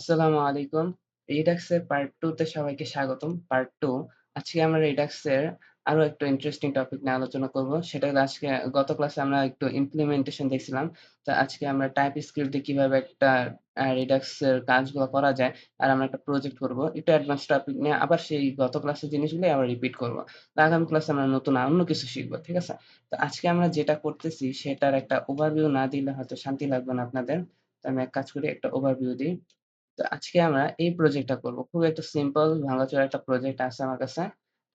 আসসালামু আলাইকুম। Redux এর পার্ট 2 তে সবাইকে স্বাগতম। পার্ট 2 আজকে আমরা Redux এর আরো একটা ইন্টারেস্টিং টপিক নিয়ে আলোচনা করব। সেটা হলো গত ক্লাসে আমরা একটু ইমপ্লিমেন্টেশন দেখছিলাম। তো আজকে আমরা TypeScript দিয়ে কিভাবে একটা Redux এর কাজগুলো করা যায় আর আমরা একটা প্রজেক্ট করব। একটু অ্যাডভান্স টপিক নিয়ে আবার সেই গত ক্লাসের জিনিসগুলোই আবার রিপিট করব। তো আগামী ক্লাসে আমরা নতুন অন্য কিছু শিখব। ঠিক আছে? তো আজকে আমরা যেটা করতেছি সেটার একটা ওভারভিউ না দিলে হয়তো শান্তি লাগবে না আপনাদের। তো আমি এক কাজ করি একটা ওভারভিউ দিই। তো আজকে আমরা এই প্রজেক্টটা করব। খুব একটা সিম্পল ভাঙাচোরা একটা প্রজেক্ট আছে আমার কাছে।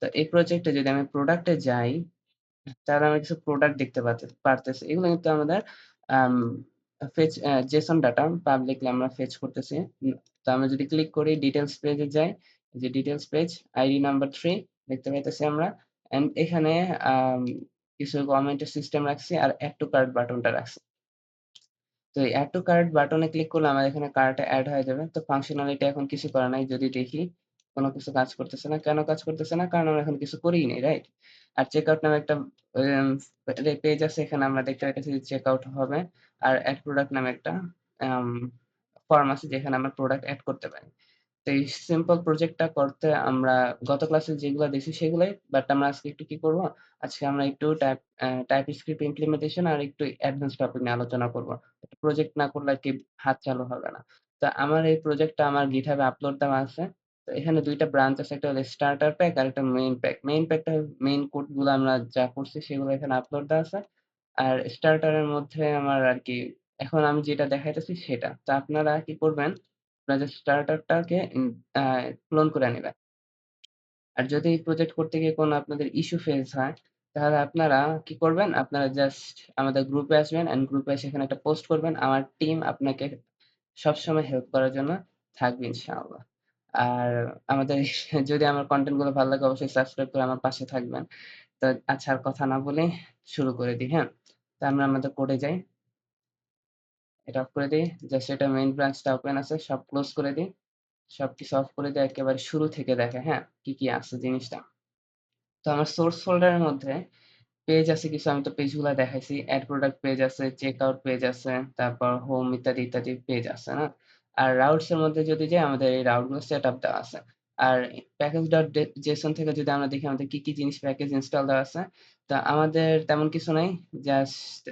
তো এই প্রজেক্টে যদি আমি প্রোডাক্ট এ যাই, তাহলে আমরা কিছু প্রোডাক্ট দেখতে পারতেছি। এগুলো কিন্তু আমাদের আম ফেচ JSON ডাটা পাবলিকলি আমরা ফেচ করতেছি। তো আমরা যদি ক্লিক করি ডিটেইলস পেজে যাই, যে ডিটেইলস পেজ আইডি নাম্বার 3 দেখতে পাইতেছি আমরা। অ্যান্ড এখানে আম কিছু কমেন্টের সিস্টেম রাখছি আর এড টু কার্ট বাটনটা রাখছি। তো এই এড টু কার্ট বাটনে ক্লিক করলে আমার এখানে কার্টে এড হয়ে যাবে। তো ফাংশনালিটি এখন কিছু করা নাই। যদি দেখি কোন কিছু কাজ করতেছে না। কেন কাজ করতেছে না? কারণ আমরা এখন কিছু করিই নাই, রাইট? আর চেকআউট নামে একটা এম পেজ আছে। এখানে আমরা দেখতে পাইতেছি যে চেকআউট হবে। আর এড প্রোডাক্ট নামে একটা আম ফর্ম আছে যেখানে আমরা প্রোডাক্ট এড করতে পারি। তো এই সিম্পল প্রজেক্টটা করতে আমরা গত ক্লাসে যেগুলা দেখছি সেগুলাই। বাট আমরা আজকে একটু কি করব? আজকে আমরা একটু TypeScript ইমপ্লিমেন্টেশন আর একটু অ্যাডভান্স টপিক নিয়ে আলোচনা করব। প্রজেক্ট না করলে আরকি হাত চালু হবে না। তো আমার এই প্রজেক্টটা আমার GitHub এ আপলোড দেওয়া আছে। তো এখানে ২ টা ব্রাঞ্চ আছে। একটা হলো স্টার্টার প্যাক আর একটা মেইন প্যাক। মেইন প্যাকটা মেইন কোড গুলো আমরা যা করছি সেগুলো এখানে আপলোড দেওয়া আছে। আর স্টার্টার এর মধ্যে আমার আরকি এখন আমি যেটা দেখাইতেছি সেটা। তো আপনারা কি করবেন? আপনারা জাস্ট স্টার্টারটাকে আ ক্লোন করে নিবেন। আর যদি এই প্রজেক্ট করতে গিয়ে কোনো আপনাদের ইস্যু ফেস হয়, তাহলে আপনারা কি করবেন? আপনারা জাস্ট আমাদের গ্রুপে আসবেন অ্যান্ড গ্রুপে এসে এখানে একটা পোস্ট করবেন। আমার টিম আপনাকে সবসময় হেল্প করার জন্য থাকবে ইনশাআল্লাহ। আর আমাদের যদি আমার কনটেন্ট গুলো ভালো লাগে অবশ্যই সাবস্ক্রাইব করে আমার পাশে থাকবেন। তো আচ্ছা আর কথা না বলে শুরু করে দিই, হ্যাঁ? তো আমরা আমাদের কোডে যাই। এটা অফ করে দেই। জাস্ট এটা মেইন ব্রাঞ্চটা ওপেন আছে। সব ক্লোজ করে দেই। সবকিছু অফ করে দিয়ে একেবারে শুরু থেকে দেখে, হ্যাঁ? কি, কি আছে জিনিসটা। তো আমার সোর্স ফোল্ডারের মধ্যে পেজ আছে কিছু, আমি তো পেজগুলা দেখাইছি। এড প্রোডাক্ট পেজ আছে, চেকআউট পেজ আছে, তারপর হোম ইত্যাদি, ইত্যাদি পেজ আছে না? আর রাউটস এর মধ্যে যদি যাই আমাদের এই রাউট গুলো সেটআপ দেওয়া আছে। আর package.json থেকে যদি আমরা দেখি আমাদের কি, কি জিনিস প্যাকেজ ইনস্টল দেওয়া আছে। তো আমাদের তেমন কিছু নাই। জাস্ট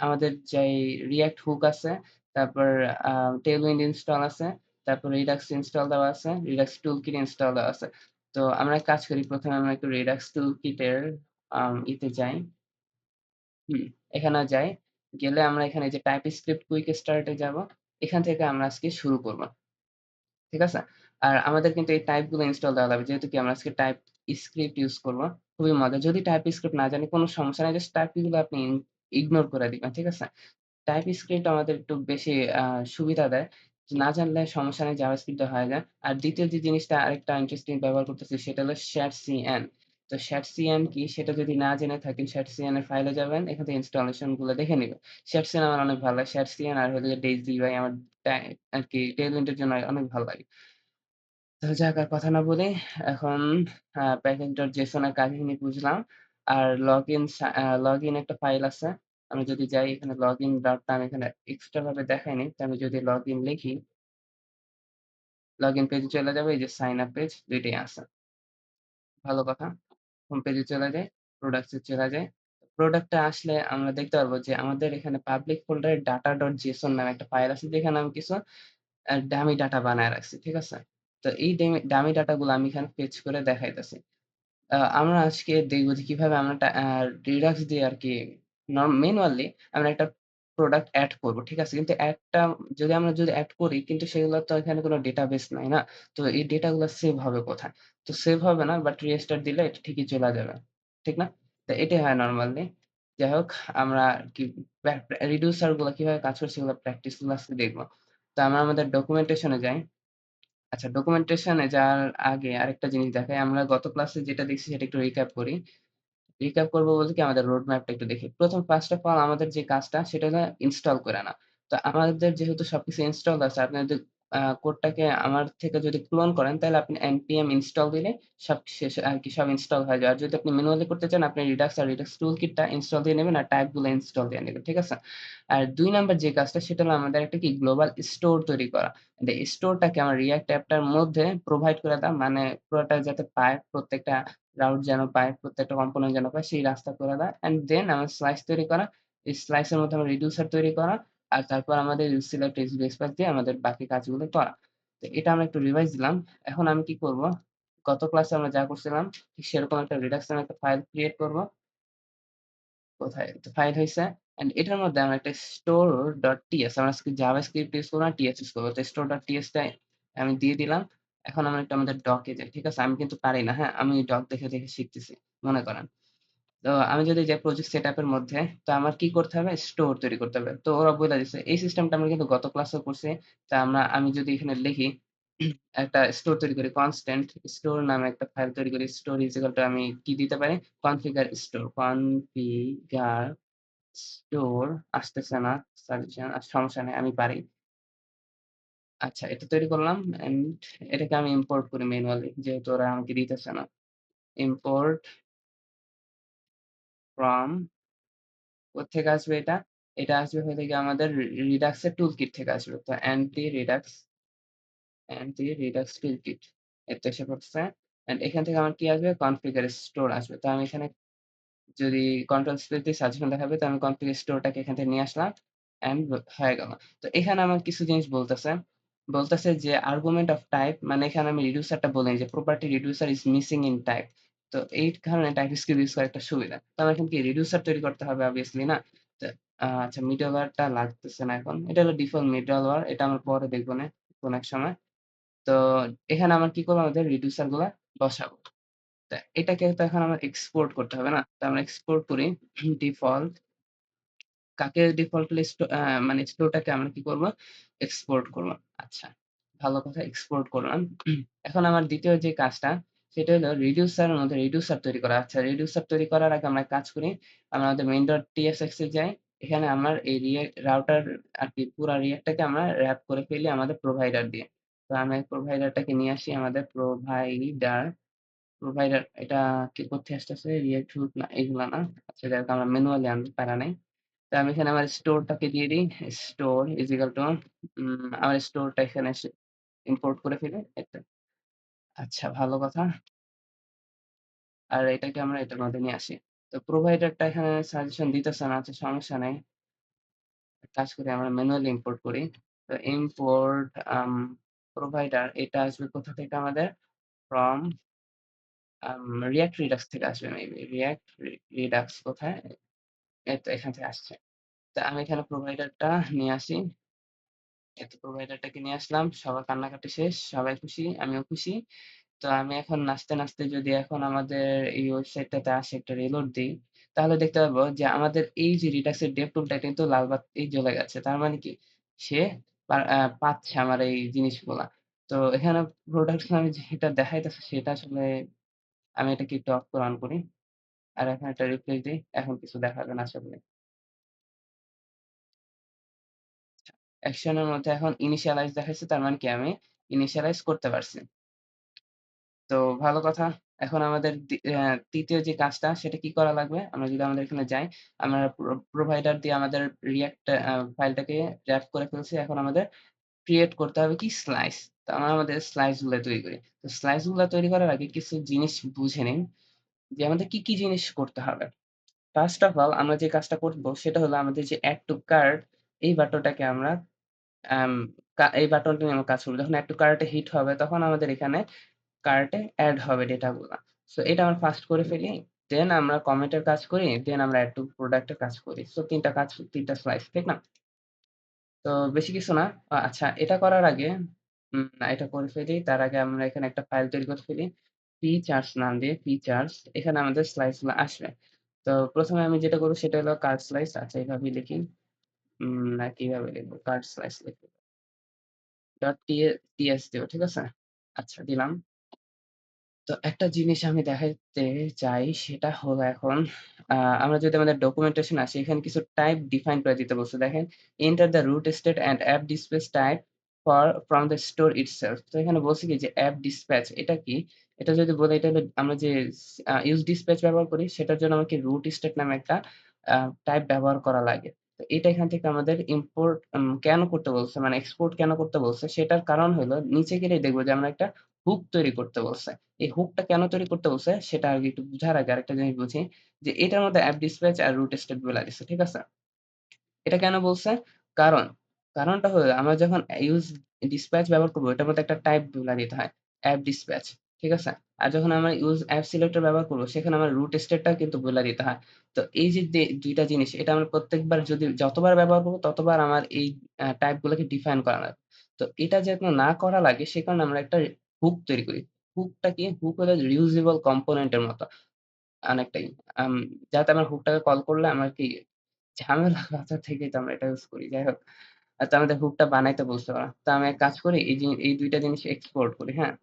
আমাদের যেই React হুক আছে, তারপর আ Tailwind ইনস্টল আছে, তারপর Redux ইনস্টল দেওয়া আছে, Redux টুলকিট ইনস্টল দেওয়া আছে। তো আমরা এক কাজ করি ১ম এ আমরা একটু Redux টুলকিটের ইতে যাই। হুম, এখানে যাই। গেলে আমরা এখানে যে TypeScript কুইক স্টার্ট এ যাবো। এখান থেকে আমরা আজকে শুরু করব। ঠিক আছে? আর আমাদের কিন্তু এই টাইপ গুলো ইনস্টল দেওয়া লাগবে। যেহেতু কি আমরা আজকে TypeScript ইউস করব। খুবই মজা। যদি TypeScript না জানি কোন সমস্যা নাই। জাস্ট টাইপ গুলো আপনি ইগনোর করে দিবেন। ঠিক আছে? TypeScript আমাদের একটু বেশি আ সুবিধা দেয়। না জানলে সমস্যা নেই, জাভাস্ক্রিপ্ট দিয়ে হয়ে যায়। আর ২য় যে জিনিসটা আরেকটা ইন্টারেস্টিং ব্যবহার করতেছি সেটা হলো shadcn। তো shadcn কি সেটা যদি না জেনে থাকেন shadcn এর ফাইলে যাবেন। এখান থেকে ইনস্টলেশন গুলো দেখে নিবেন। shadcn আমার অনেক ভালো লাগে। shadcn আর হলো ডেইজি ভাই আমার আরকি Tailwind এর জন্য অনেক ভালো লাগে। তো যাক আর কথা না বলে এখন package.json এর কাহিনী বুঝলাম। আর লগইন একটা ফাইল আছে। আমি যদি যাই এখানে লগইন ডটটা আমি এখানে এক্সট্রা ভাবে দেখাইনি। তো আমি যদি লগইন লিখি, লগইন পেজে চলে যাবে। এই যে সাইন আপ পেজ ২ টাই আছে। ভালো কথা। হোম পেজে চলে যাই, প্রোডাক্টস এ চলে যাই। প্রোডাক্টটা আসলে আমরা দেখতে পারবো যে আমাদের এখানে পাবলিক ফোল্ডারে data.json নামে একটা ফাইল আছে যেখানে আমি কিছু ডামি ডাটা বানায় রাখছি। ঠিক আছে? তো এই ডামি ডাটা গুলো আমি এখানে ফেচ করে দেখাইতেছি। আমরা আজকে দেখব যে কিভাবে আমরা Redux দিয়ে আরকি ম্যানুয়ালি আমরা একটা প্রোডাক্ট এড করব। ঠিক আছে? কিন্তু যদি এড করি কিন্তু সেগুলো তো এখানে কোন ডেটাবেস নাই না? তো এই ডেটা গুলা সেভ হবে কোথায়? তো সেভ হবে না বাট রিস্টার্ট দিলে এটা ঠিকই চলে যাবে। ঠিক না? তো এটাই হয় নরমালি। যাই হোক আমরা কি রিডিউসার গুলা কিভাবে কাজ করে সেগুলো প্র্যাকটিস গুলো আজকে দেখব। তো আমরা আমাদের ডকুমেন্টেশন এ যাই। আচ্ছা ডকুমেন্টেশন এ যাওয়ার আগে আরেকটা জিনিস দেখাই। আমরা গত ক্লাসে যেটা দেখছি সেটা একটু রিক্যাপ করি। রিক্যাপ করব বলতে কি আমাদের রোড ম্যাপটা একটু দেখি। ফার্স্ট অফ অল আমাদের যে কাজটা সেটা হলো ইনস্টল করে আনা। তো আমাদের যেহেতু সবকিছু ইনস্টল আছে আপনাদের কোডটাকে আমার থেকে যদি ক্লোন করেন তাহলে আপনি npm install দিলে সব শেষে আরকি সব ইনস্টল হয়ে যায়। আর যদি আপনি ম্যানুয়ালি করতে চান আপনি Redux আর Redux টুলকিটটা ইনস্টল দিয়ে নেবেন আর টাইপ গুলো ইনস্টল দিয়ে নিবেন। ঠিক আছে? আর ২ নাম্বার যে কাজটা সেটা হলো আমাদের একটা কি গ্লোবাল স্টোর তৈরি করা। এই স্টোরটাকে আমার React অ্যাপটার মধ্যে প্রোভাইড করে দেওয়া মানে পুরোটা যাতে পায়, প্রত্যেকটা রাউট যেন পায়, প্রত্যেকটা কম্পোনেন্ট যেন পায় সেই রাস্তা করে দেওয়া। অ্যান্ড দেন আমার স্লাইস তৈরি করা। এই স্লাইসের মধ্যে আমার রিডিউসার তৈরি করা। আর তারপর আমাদের সিলেক্ট এক্সপ্রেস দিয়ে আমাদের বাকি কাজগুলো করা। তো এটা আমরা একটু রিভাইজ দিলাম। এখন আমি কি করব? গত ক্লাসে আমরা যা করছিলাম ঠিক সেরকম একটা Redux নামে একটা ফাইল ক্রিয়েট করব। কোথায়? তো ফাইল হইছে। অ্যান্ড এটার মধ্যে আমরা একটা store.ts আমরা আজকে জাভাস্ক্রিপ্ট ইউজ করব না, টিএস ইউজ করব। তো store.ts টাই আমি দিয়ে দিলাম। এখন আমরা একটু আমাদের ডকে যাই। ঠিক আছে? আমি কিন্তু পারি না, হ্যাঁ? আমি ডক দেখে শিখতেছি। মনে করেন। তো আমি যদি যাই প্রজেক্ট সেটআপ এর মধ্যে, তো আমার কি করতে হবে? স্টোর তৈরি করতে হবে। তো ওরা বইলা দিছে। এই সিস্টেমটা আমরা কিন্তু গত ক্লাসেও করছি। তা আমি যদি এখানে লিখি একটা স্টোর তৈরি করি, কনস্ট্যান্ট স্টোর নামে একটা ফাইল তৈরি করি। স্টোর ইজ ইকুয়াল টু আমি কি দিতে পারি? কনফিগার স্টোর, কনফিগার স্টোর আসতেছে না, সাজেশন সমস্যা নেই, আমি পারি। আচ্ছা, এটা তৈরি করলাম অ্যান্ড এটাকে আমি ইম্পোর্ট করি ম্যানুয়ালি যেহেতু ওরা আমাকে দিতেছে না। ইম্পোর্ট ফ্রম কোত্থেকে আসবে এটা? এটা আসবে হইলো গিয়ে আমাদের Redux এর টুলকিট থেকে আসবে। তো anti-redux টুলকিট। এই তো এসে পড়ছে। অ্যান্ড এখান থেকে আমার কি আসবে? কনফিগার স্টোর আসবে। তো আমি এখানে যদি কন্ট্রোল স্পেস দিয়ে সাজেশন দেখাবে তো আমি কনফিগার স্টোরটাকে এখান থেকে নিয়ে আসলাম অ্যান্ড হয়ে গেল। তো এখানে আমার কিছু জিনিস বলতেছে। বলতেছে যে আর্গুমেন্ট অফ টাইপ মানে এখানে আমি রিডিউসারটা বলি যে property reducer is missing in type. তো এই কারণে টাইপস্ক্রিপ্ট ইউজ করা একটা সুবিধা। তো আমার এখানে কি রিডিউসার তৈরি করতে হবে obviously না? তো আচ্ছা মিডলওয়্যারটা লাগতেছে না এখন। এটা হলো ডিফল্ট মিডলওয়্যার। এটা আমরা পরে দেখবনে কোন এক সময়। তো এখানে আমার কি করব? আমাদের রিডিউসার গুলা বসাবো। তা এটাকে তো এখন আমার এক্সপোর্ট করতে হবে না? তো আমরা এক্সপোর্ট করি ডিফল্ট কাকে ডিফল্ট লিস্ট মানে স্টোরটাকে আমরা কি করব? এক্সপোর্ট করব। আচ্ছা, ভালো কথা এক্সপোর্ট করলাম। এখন আমার ২য় যে কাজটা সেটা হলো রিডিউসার এর মধ্যে রিডিউসার তৈরি করা। আচ্ছা রিডিউসার তৈরি করার আগে আমরা এক কাজ করি। আমরা আমাদের main.tsx এ যাই। এখানে আমার এই রাউটার আরকি পুরা রিঅ্যাক্টটাকে আমরা র‍্যাপ করে ফেলি আমাদের প্রোভাইডার দিয়ে। তো আমি প্রোভাইডারটাকে নিয়ে আসি আমাদের প্রোভাইডার এটা কি কোথায় আসতেছে? রিঅ্যাক্ট রুট না এগুলা না। আচ্ছা যাই হোক আমরা ম্যানুয়ালি আনবো প্যারা নাই। তো আমি এখানে আমার স্টোরটাকে দিয়ে দিই। স্টোর ইস ইকুয়াল টু আমার স্টোরটা এখানে ইম্পোর্ট করে ফেলি। এই তো। আচ্ছা ভালো কথা। আর এটাকে আমরা এটার মধ্যে নিয়ে আসি। তো প্রোভাইডারটা এখানে সাজেশন দিতেছে না। আচ্ছা সমস্যা নাই। এক কাজ করি আমরা ম্যানুয়ালি ইম্পোর্ট করি। তো ইম্পোর্ট প্রোভাইডার এটা আসবে কোথা থেকে আমাদের? ফ্রম React Redux থেকে আসবে মেবি। React Redux কোথায়? এই তো এখান থেকে আসছে। তো আমি এখানে প্রোভাইডারটা নিয়ে আসি। এই তো প্রোভাইডারটাকে নিয়ে আসলাম। সবার কান্নাকাটি শেষ। সবাই খুশি, আমিও খুশি। তো আমি এখন নাচতে যদি এখন আমাদের এই ওয়েবসাইটটাতে আসি একটা রিলোড দেই, তাহলে দেখতে পারবো যে আমাদের এই যে Redux এর ডেভ টুলটা কিন্তু লাল বাতি জ্বলে গেছে। তার মানে কি? সে পাচ্ছে আমার এই জিনিসগুলা। তো এখানে প্রোডাক্ট আমি যেটা দেখাইতেছে সেটা আসলে আমি এটাকে একটু অফ করে অন করি। আর এখন একটা রিফ্রেশ দেই। এখন কিছু দেখাবে না আশা করি। অ্যাকশন এর মধ্যে এখন ইনিশিয়ালাইজ দেখাইছে তার মানে কি আমি ইনিশিয়ালাইজ করতে পারছি। তো ভালো কথা। এখন আমাদের ৩য় যে কাজটা সেটা কি করা লাগবে? আমরা যদি আমাদের এখানে যাই, আমরা প্রোভাইডার দিয়ে আমাদের রিঅ্যাক্ট ফাইলটাকে র‍্যাপ করে ফেলছি। এখন আমাদের ক্রিয়েট করতে হবে কি? স্লাইস। তো আমরা আমাদের স্লাইস গুলা তৈরি করি। তো স্লাইস গুলা তৈরি করার আগে কিছু জিনিস বুঝে নিন যে আমাদের কি জিনিস করতে হবে। ফার্স্ট অফ অল আমরা যে কাজটা করব সেটা হলো আমাদের যে এড টু কার্ট এই বাটনটাকে আমরা আম এই বাটনটা নিয়ে আমরা কাজ করব। যখন এড টু কার্ট এ হিট হবে তখন আমাদের এখানে কার্টে এড হবে ডেটাগুলা। সো এটা আমরা ফার্স্ট করে ফেলি। দেন আমরা কমেন্ট এর কাজ করি। দেন আমরা এড টু প্রোডাক্ট এর কাজ করি। সো ৩ টা কাজ ৩ টা স্লাইস, ঠিক না? তো বেশি কিছু না। আচ্ছা এটা করার আগে না এটা করে ফেলি। তার আগে আমরা এখানে একটা ফাইল তৈরি করে ফেলি। ফিচার্স নাম দিয়ে ফিচার্স এখানে আমাদের স্লাইস গুলো আসবে। তো ১ম এ আমি যেটা করব সেটা হলো কার্ড স্লাইস। আচ্ছা এভাবেই লিখি। না কিভাবে লিখব? কার্ড স্লাইস লিখব। ts দিব, ঠিক আছে? আচ্ছা দিলাম। তো একটা জিনিস আমি দেখাইতে চাই সেটা হলো এখন আ আমরা যদি আমাদের ডকুমেন্টেশন আসি এখানে কিছু টাইপ ডিফাইন করে দিতে বলছে। দেখেন, enter the root state and app displace type from the store itself। তো এখানে বলছি কি যে app dispatch এটা কি? এটা যদি বলি এটা হলো আমরা যে use dispatch ব্যবহার করি সেটার জন্য আমাকে root state নামে একটা টাইপ ব্যবহার করা লাগে। তো এটা এখান থেকে আমাদের ইম্পোর্ট কেন করতে বলছে মানে এক্সপোর্ট কেন করতে বলছে সেটার কারণ হলো নিচে গেলেই দেখব যে আমরা একটা হুক তৈরি করতে বলছে। এই হুকটা কেন তৈরি করতে বলছে সেটা আগে একটু বুঝার আগে আরেকটা জিনিস বুঝি যে এটার মধ্যে app dispatch আর root state বইলা দিছে। ঠিক আছে? এটা কেন বলছে? কারণ, কারণটা হলো আমরা যখন use dispatch ব্যবহার করব এটার মধ্যে একটা টাইপ বইলা দিতে হয়। app dispatch ঠিক আছে? আর যখন আমরা use app selector ব্যবহার করব সেখানে আমার root state টা কিন্তু বইলা দিতে হয়। তো এই যে ২ টা জিনিস এটা আমরা প্রত্যেকবার যদি যতবার ব্যবহার করব ততবার আমার এই টাইপ গুলোকে ডিফাইন করা লাগবে। তো এটা যেন না করা লাগে সে কারণে আমরা একটা হুক তৈরি করি। হুকটা কি? হুক হলো reusable component এর মতো অনেকটাই। আম যাতে আমার হুকটাকে কল করলে আমার কি ঝামেলা বাঁচা থেকেই তো আমরা এটা ইউজ করি। যাই হোক, তো আমাদের হুকটা বানাইতে বলছে ওরা। তো আমি এক কাজ করি এই ২ টা জিনিস এক্সপোর্ট করি, হ্যাঁ?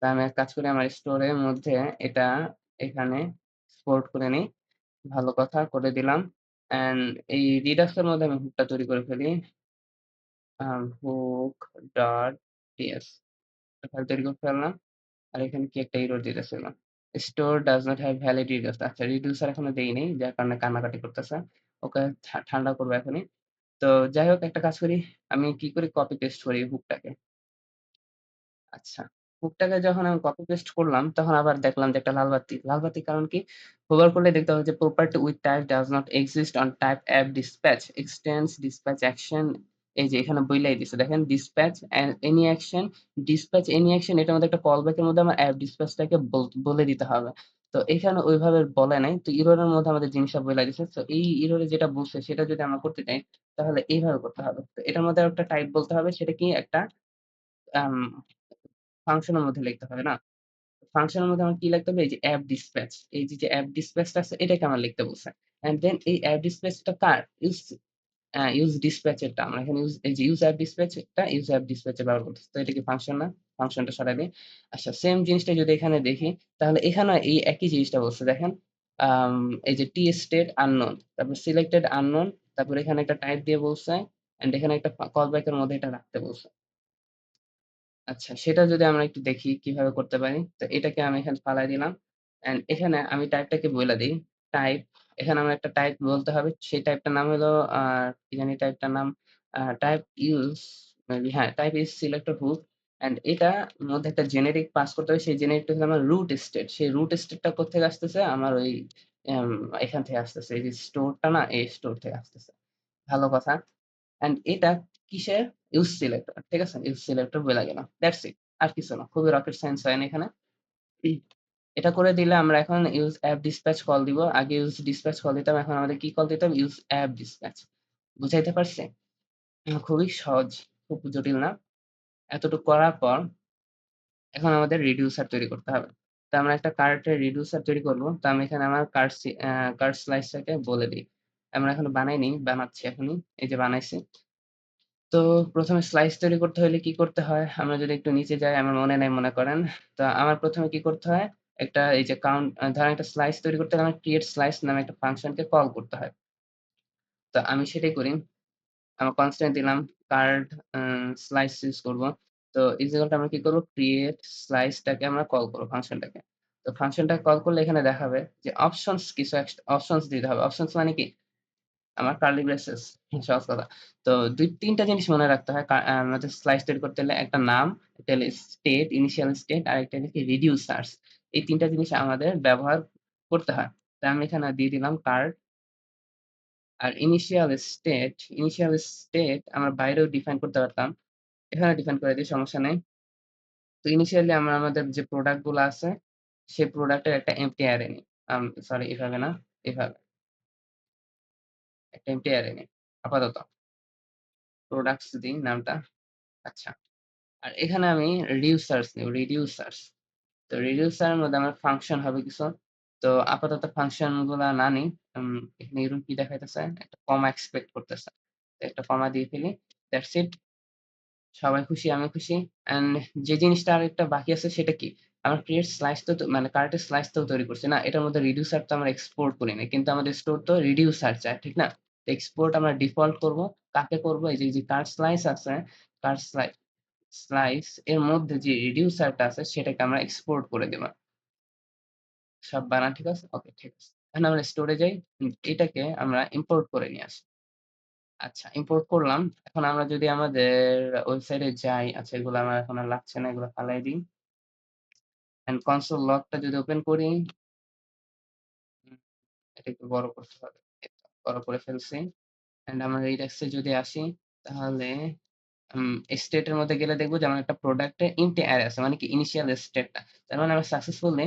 তো আমি এক কাজ করি আমার স্টোরের মধ্যে এটা এখানে এক্সপোর্ট করে নেই। ভালো কথা করে দিলাম। অ্যান্ড এই Redux এর মধ্যে আমি হুকটা তৈরি করে ফেলি। hook.ts ফাইল তৈরি করে ফেললাম। আর এখানে কি একটা error দিতেছিল। store does not have valid reduce আচ্ছা reducer এখনো দেই নাই যার কারণে কান্নাকাটি করতেছে। ওকে ঠান্ডা করব এখনই। তো যাই হোক একটা কাজ করি। আমি কি করি কপি পেস্ট করি হুকটাকে। আচ্ছা। হুকটাকে যখন আমি কপি পেস্ট করলাম তখন আবার দেখলাম যে একটা লাল বাতি। লাল বাতির কারণ কি? হোভার করলে দেখতে হবে যে property with type does not exist on type app dispatch extends dispatch action এই যে এখানে বইলাই দিছে। দেখেন dispatch any action dispatch any action এটার মধ্যে একটা callback এর মধ্যে আমার app dispatch টাকে বলে দিতে হবে। তো এখানে ওইভাবে বলে নাই। তো error এর মধ্যে আমাদের জিনিসটা বইলা দিছে। তো এই error এ যেটা বলছে সেটা যদি আমরা করতে চাই তাহলে এইভাবে করতে হবে। তো এটার মধ্যে একটা টাইপ বলতে হবে সেটা কি একটা আম ফাংশনের মধ্যে লিখতে হবে না? ফাংশনের মধ্যে আমার কি লিখতে হবে? এই যে অ্যাপ ডিসপ্যাচ। এই যে অ্যাপ ডিসপ্যাচটা আছে এটাকে আমার লিখতে বলছে। অ্যান্ড দেন এই অ্যাপ ডিসপ্যাচটা কার? ইউজ ডিসপ্যাচ এরটা। আমরা এখানে এই যে ইউজ অ্যাপ ডিসপ্যাচ টা ইউজ অ্যাপ ডিসপ্যাচ এ ব্যবহার করতেছি। তো এটা কি ফাংশন না? ফাংশনটা সরাই দেই। আচ্ছা সেম জিনিসটা যদি এখানে দেখি তাহলে এখানেও এই একই জিনিসটা বলছে দেখেন। আম এই যে টি স্টেট আননোন তারপর সিলেক্টেড আননোন তারপর এখানে একটা টাইপ দিয়ে বলছে অ্যান্ড এখানে একটা কল ব্যাক এর মধ্যে এটা রাখতে বলছে। আচ্ছা, সেটা যদি আমরা একটু দেখি কিভাবে করতে পারি। তো এটাকে আমি এখানে ফালায় দিলাম। অ্যান্ড এখানে আমি টাইপটাকে বইলা দেই। টাইপ এখানে আমার একটা টাইপ বলতে হবে। সেই টাইপটার নাম হলো কি জানি টাইপটার নাম? টাইপ ইউস মেবি হ্যাঁ, type is selector hook and এটার মধ্যে একটা জেনেরিক পাস করতে হবে। সেই জেনেরিকটা হলো আমার রুট স্টেট। সেই রুট স্টেটটা কোত্থেকে আসতেছে? আমার ওই এম এখান থেকে আসতেছে। এই যে স্টোরটা না? এই স্টোর থেকে আসতেছে। ভালো কথা। অ্যান্ড এটা কিসের? Use selector. ঠিক আছে? ইউজ সিলেক্টর বইলা গেলাম। That's it. আর কিছু না। খুবই রকেট সায়েন্স হয় না এখানে। উম, এটা করে দিলে আমরা এখন ইউজ অ্যাপ ডিসপ্যাচ কল দিব। আগে ইউজ ডিসপ্যাচ কল দিতাম। এখন আমাদের কি কল দিতে হবে? Use app dispatch. বুঝাইতে পারছি? খুবই সহজ। খুব জটিল না। এতটুকু করার পর এখন আমাদের রিডিউসার তৈরি করতে হবে। তো আমরা একটা কার্টের রিডিউসার তৈরি করব। তো আমি এখানে আমার কার্ট স্লাইসটাকে বলে দিই। আমরা এখনো বানাইনি, বানাচ্ছি এখনই। এই যে বানাইছি। তো ১ম এ স্লাইস তৈরি করতে হইলে কি করতে হয়? আমরা যদি একটু নিচে যাই, আমার মনে নাই মনে করেন। তো আমার ১ম এ কি করতে হয়? একটা এই যে ধরেন একটা স্লাইস তৈরি করতে হলে আমার create slice নামে একটা ফাংশনকে কল করতে হয়। তো আমি সেটাই করি। আমার কনস্ট্যান্ট দিলাম কার্ড স্লাইস ইউজ করব। তো ইকুয়াল টু আমরা কি করব? create slice টাকে আমরা কল করব ফাংশনটাকে। তো ফাংশনটাকে কল করলে এখানে দেখাবে যে অপশনস কিছু অপশনস দিতে হবে। অপশনস মানে কি? আমার কার্লি ব্রেসেস সহজ কথা। তো ২-৩ টা জিনিস মনে রাখতে হয়। আমাদের স্লাইস তৈরি করতে হলে একটা নাম, একটা হলো স্টেট, ইনিশিয়াল স্টেট আরেকটা হলো কি রিডিউসার্স। এই ৩ টা জিনিস আমাদের ব্যবহার করতে হয়। তো আমি এখানে দিয়ে দিলাম কার্ড আর ইনিশিয়াল স্টেট আমরা বাইরেও ডিফাইন করতে পারতাম। এখানে ডিফাইন করে দিই সমস্যা নেই। তো ইনিশিয়ালি আমরা আমাদের যে প্রোডাক্ট গুলো আছে সেই প্রোডাক্ট এর একটা এম্পটি অ্যারে নিই। সরি এভাবে না, এভাবে। একটা এম্পটি অ্যারে নিই আপাতত। প্রোডাক্টস দিই নামটা। আচ্ছা। আর এখানে আমি রিডিউসার্স নিব, রিডিউসার্স। তো রিডিউসার এর মধ্যে আমার ফাংশন হবে কিছু। তো আপাতত ফাংশন গুলা না নেই। এখানে এরকম কি দেখাইতেছে? একটা কমা এক্সপেক্ট করতেছে। তো একটা কমা দিয়ে ফেলি। That's it. সবাই খুশি, আমিও খুশি। অ্যান্ড যে জিনিসটা আরেকটা বাকি আছে সেটা কি? আমরা ক্রিয়েট স্লাইস তো মানে কার্টের স্লাইস তো তৈরি করছি না? এটার মধ্যে রিডিউসার তো আমরা এক্সপোর্ট করি নাই। কিন্তু আমাদের স্টোর তো রিডিউসার চায়, ঠিক না? তো এক্সপোর্ট আমরা ডিফল্ট করব। কাকে করব? এই যে কার্ড স্লাইস আছে, কার্ড স্লাইস এর মধ্যে যে রিডিউসারটা আছে সেটাকে আমরা এক্সপোর্ট করে দেব। সব বানান ঠিক আছে? ওকে, ঠিক আছে। এখন আমরা স্টোরে যাই। এটাকে আমরা ইম্পোর্ট করে নিয়ে আসি। আচ্ছা, ইম্পোর্ট করলাম। এখন আমরা যদি আমাদের ওয়েবসাইটে যাই, আচ্ছা এগুলো আমার এখন আর লাগছে না, এগুলো ফালাই দিই। অ্যান্ড কনসোল লগটা যদি ওপেন করি, উম এটা একটু বড় করতে হবে। এই তো বড় করে ফেলছি। অ্যান্ড আমরা Redux এ যদি আসি, তাহলে স্টেট এর মধ্যে গেলে দেখব যে আমার একটা প্রোডাক্টে ইন্টি অ্যারে আছে। মানে কি ইনিশিয়াল স্টেটটা। তার মানে আমরা সাকসেসফুলি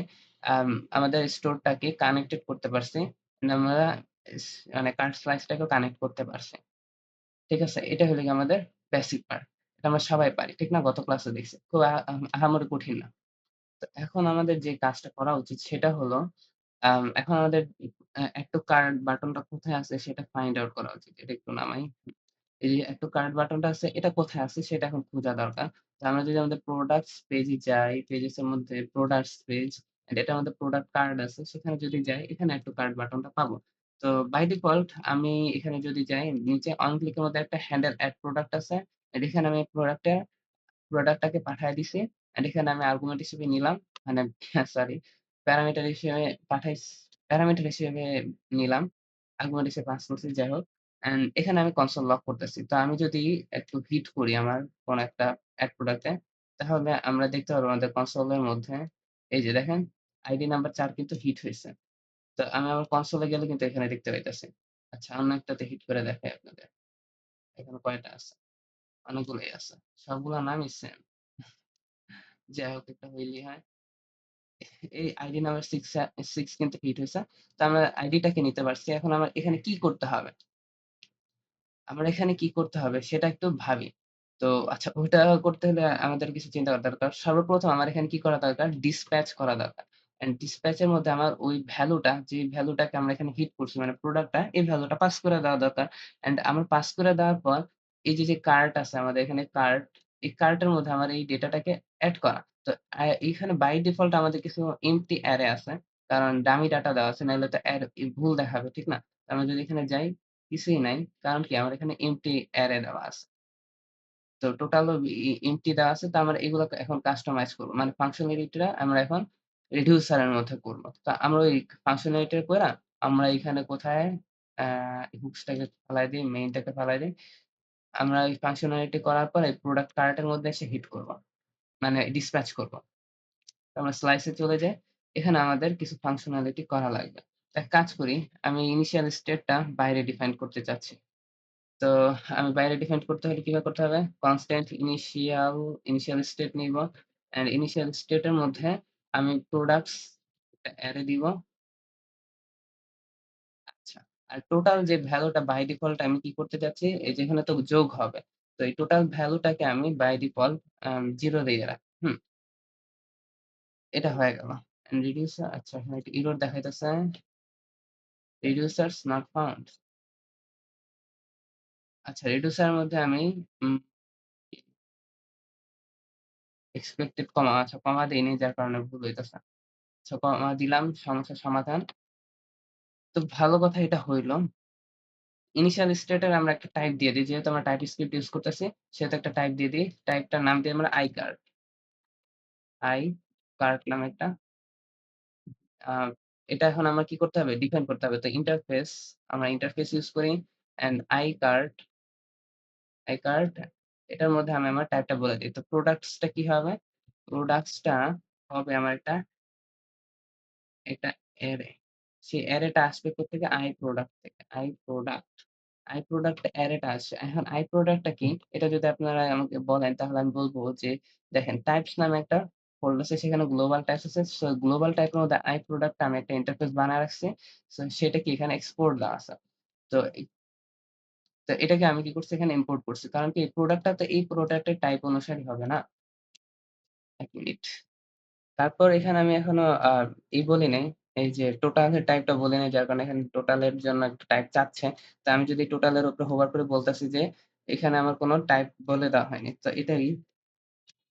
আমাদের স্টোরটাকে কানেক্টেড করতে পারছি। আমরা ইস মানে কার্ড স্লাইসটাকেও কানেক্ট করতে পারছি। ঠিক আছে? এটা হলো গিয়ে আমাদের বেসিক পার্ট। এটা আমরা সবাই পারি। ঠিক না? গত ক্লাসে দেখছি। খুব আহামরি কঠিন না। তো এখন আমাদের যে কাজটা করা উচিত সেটা হলো এখন আমাদের এড টু কার্ট বাটনটা কোথায় আছে সেটা ফাইন্ড আউট করা উচিত। এটা একটু নামাই। এই যে এড টু কার্ট বাটনটা আছে এটা কোথায় আছে সেটা এখন খোঁজা দরকার। তো আমরা যদি আমাদের প্রোডাক্টস পেজে যাই, পেজেস এর মধ্যে প্রোডাক্টস পেজ এন্ড এটার মধ্যে প্রোডাক্ট কার্ড আছে সেখানে যদি যাই এখানে এড টু কার্ট বাটনটা পাবো। তো বাই ডিফল্ট আমি এখানে যদি যাই নিচে অন ক্লিক এর মধ্যে একটা হ্যান্ডেল এড প্রোডাক্ট আছে। এন্ড এখানে আমি প্রোডাক্টটাকে পাঠায় দিছি। অ্যান্ড এখানে আমি আর্গুমেন্ট হিসেবে নিলাম। মানে সরি প্যারামিটার হিসেবে পাঠাইস প্যারামিটার হিসেবে নিলাম। আর্গুমেন্ট হিসেবে পাস করছি যাই হোক। অ্যান্ড এখানে আমি কনসোল লক করতেছি। তো আমি যদি একটু হিট করি আমার কোন একটা এড প্রোডাক্টে, তাহলে আমরা দেখতে পারবো আমাদের কনসোলের মধ্যে এই যে দেখেন আইডি নাম্বার ৪ কিন্তু হিট হইছে। তো আমি আমার কনসোলে গেলে কিন্তু এখানে দেখতে পাইতেছি। আচ্ছা অন্য একটাতে হিট করে দেখাই আপনাদের। এখানে কয়টা আছে? অনেকগুলোই আছে। সবগুলোর নামই সেম। যাই হোক একটা হইলেই হয়। এই আইডি নাম্বার 6 কিন্তু হিট হইছে। তো আমরা আইডিটাকে নিতে পারছি। এখন আমার এখানে কি করতে হবে? আমার এখানে কি করতে হবে সেটা একটু ভাবি। তো আচ্ছা ওইটা করতে হলে আমাদের কিছু চিন্তা করা দরকার। সর্বপ্রথম আমার এখানে কি করা দরকার? ডিসপ্যাচ করা দরকার। অ্যান্ড ডিসপ্যাচ এর মধ্যে আমার ওই ভ্যালুটা যে ভ্যালুটাকে আমরা এখানে হিট করছি মানে প্রোডাক্টটা এই ভ্যালুটা পাস করে দেওয়া দরকার। অ্যান্ড আমার পাস করে দেওয়ার পর এই যে কার্ট আছে আমাদের এখানে কার্ট, এই কার্টের মধ্যে আমার এই ডেটাটাকে এড করা। তো এইখানে বাই ডিফল্ট আমাদের কিছু এম্পটি অ্যারে আছে। কারণ ডামি ডাটা দেওয়া আছে নাহলে তো ভুল দেখাবে, ঠিক না? আমরা যদি এখানে যাই কিছুই নাই। কারণ কি? আমার এখানে এম্পটি অ্যারে দেওয়া আছে। তো টোটাল এম্পটি দেওয়া আছে। তো আমরা এগুলোকে এখন কাস্টমাইজ করব। মানে ফাংশনালিটিটা আমরা এখন রিডিউসার এর মধ্যে করব। তো আমরা ওই ফাংশনালিটি কইরা আমরা এখানে কোথায় আ হুকসটাকে ফালায় দেই, মেইনটাকে ফালায় দেই। আমরা এই ফাংশনালিটি করার পরে প্রোডাক্ট কার্ট এর মধ্যে এসে হিট করব। মানে ডিসপ্যাচ করব। তো আমরা স্লাইস এ চলে যাই। এখানে আমাদের কিছু ফাংশনালিটি করা লাগবে। তো এক কাজ করি, আমি ইনিশিয়াল স্টেটটা বাইরে ডিফাইন করতে চাচ্ছি। তো আমি বাইরে ডিফাইন করতে হলে কিভাবে করতে হবে? কনস্ট্যান্ট ইনিশিয়াল স্টেট নিবো। অ্যান্ড ইনিশিয়াল স্টেট এর মধ্যে আমি প্রোডাক্টস একটা অ্যারে দিব। আচ্ছা। আর টোটাল যে ভ্যালুটা বাই ডিফল্ট আমি কি করতে চাচ্ছি? এই যে এখানে তো যোগ হবে। তো এই টোটাল ভ্যালুটাকে আমি বাই ডিফল্ট 0 দিয়ে রাখি। হুম? এটা হয়ে গেল। অ্যান্ড রিডিউসার আচ্ছা এখানে একটা এরর দেখাইতেছে। রিডিউসার্স নট ফাউন্ড। আচ্ছা রিডিউসার এর মধ্যে আমি উম এক্সপেক্টেড কমা আচ্ছা কমা দেইনি যার কারণে ভুল হইতেছে। আচ্ছা কমা দিলাম সমস্যার সমাধান। তো ভালো কথা এটা হইল। ইনিশিয়াল স্টেট এর আমরা একটা টাইপ দিয়ে দেই। যেহেতু আমরা টাইপস্ক্রিপ্ট ইউজ করতেছি, সেহেতু একটা টাইপ দিয়ে দিই। টাইপটার নাম দিই আমরা iCard। iCard নামে একটা আ এটা এখন আমার কি করতে হবে? ডিফাইন করতে হবে। তো ইন্টারফেস আমরা ইন্টারফেস ইউজ করি অ্যান্ড iCard এটার মধ্যে আমি আমার টাইপটা বলে দিই। তো প্রোডাক্টস টা কি হবে? প্রোডাক্টস টা হবে আমার একটা অ্যারে। সেই অ্যারেটা আসবে কোত্থেকে? iProduct থেকে। iProduct অ্যারেটা আসছে। এখন iProduct টা কি? এটা যদি আপনারা আমাকে বলেন তাহলে আমি বলব যে দেখেন টাইপস নামে একটা ফোল্ডার আছে সেখানে গ্লোবাল টাইপস আছে। সো গ্লোবাল টাইপের মধ্যে iProduct আমি একটা ইন্টারফেস বানায় রাখছি। সো সেটা কি এখানে এক্সপোর্ট দেওয়া আছে। তো এটাকে আমি কি করছি এখানে ইম্পোর্ট করছি। কারণ কি এই প্রোডাক্টটা তো এই প্রোডাক্টের টাইপ অনুসারই হবে না? ১ মিনিট। তারপর এখানে আমি এখনো বলি নাই। এই যে টোটাল এর টাইপটা বলি নাই যার কারণে এখানে টোটাল এর জন্য একটা টাইপ চাচ্ছে। তো আমি যদি টোটাল এর উপরে হোভার করে বলতেছি যে এখানে আমার কোন টাইপ বলে দেওয়া হয়নি। তো এটাই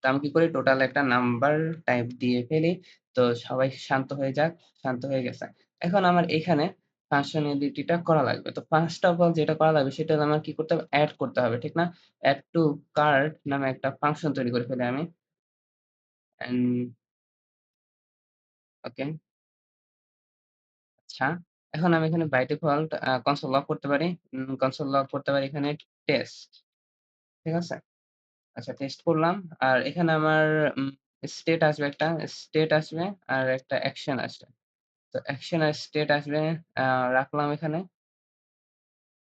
তো আমি কি করি টোটাল একটা নাম্বার টাইপ দিয়ে ফেলি। তো সবাই শান্ত হয়ে যাক। শান্ত হয়ে গেছে। এখন আমার এখানে ফাংশনালিটি টা করা লাগবে। তো ফার্স্ট অফ অল যেটা করা লাগবে সেটা হলো আমার কি করতে হবে? এড করতে হবে। ঠিক না? এড টু কার্ট নামে একটা ফাংশন তৈরি করে ফেলি আমি। অ্যান্ড ওকে, আচ্ছা। এখন আমি এখানে বাই ডিফল্ট কনসোল লক করতে পারি। কনসোল লক করতে পারি এখানে টেস্ট। ঠিক আছে? আচ্ছা টেস্ট করলাম। আর এখানে আমার উম স্টেট আসবে একটা, স্টেট আসবে আর একটা অ্যাকশন আসবে। তো অ্যাকশন আর স্টেট আসবে আ রাখলাম এখানে।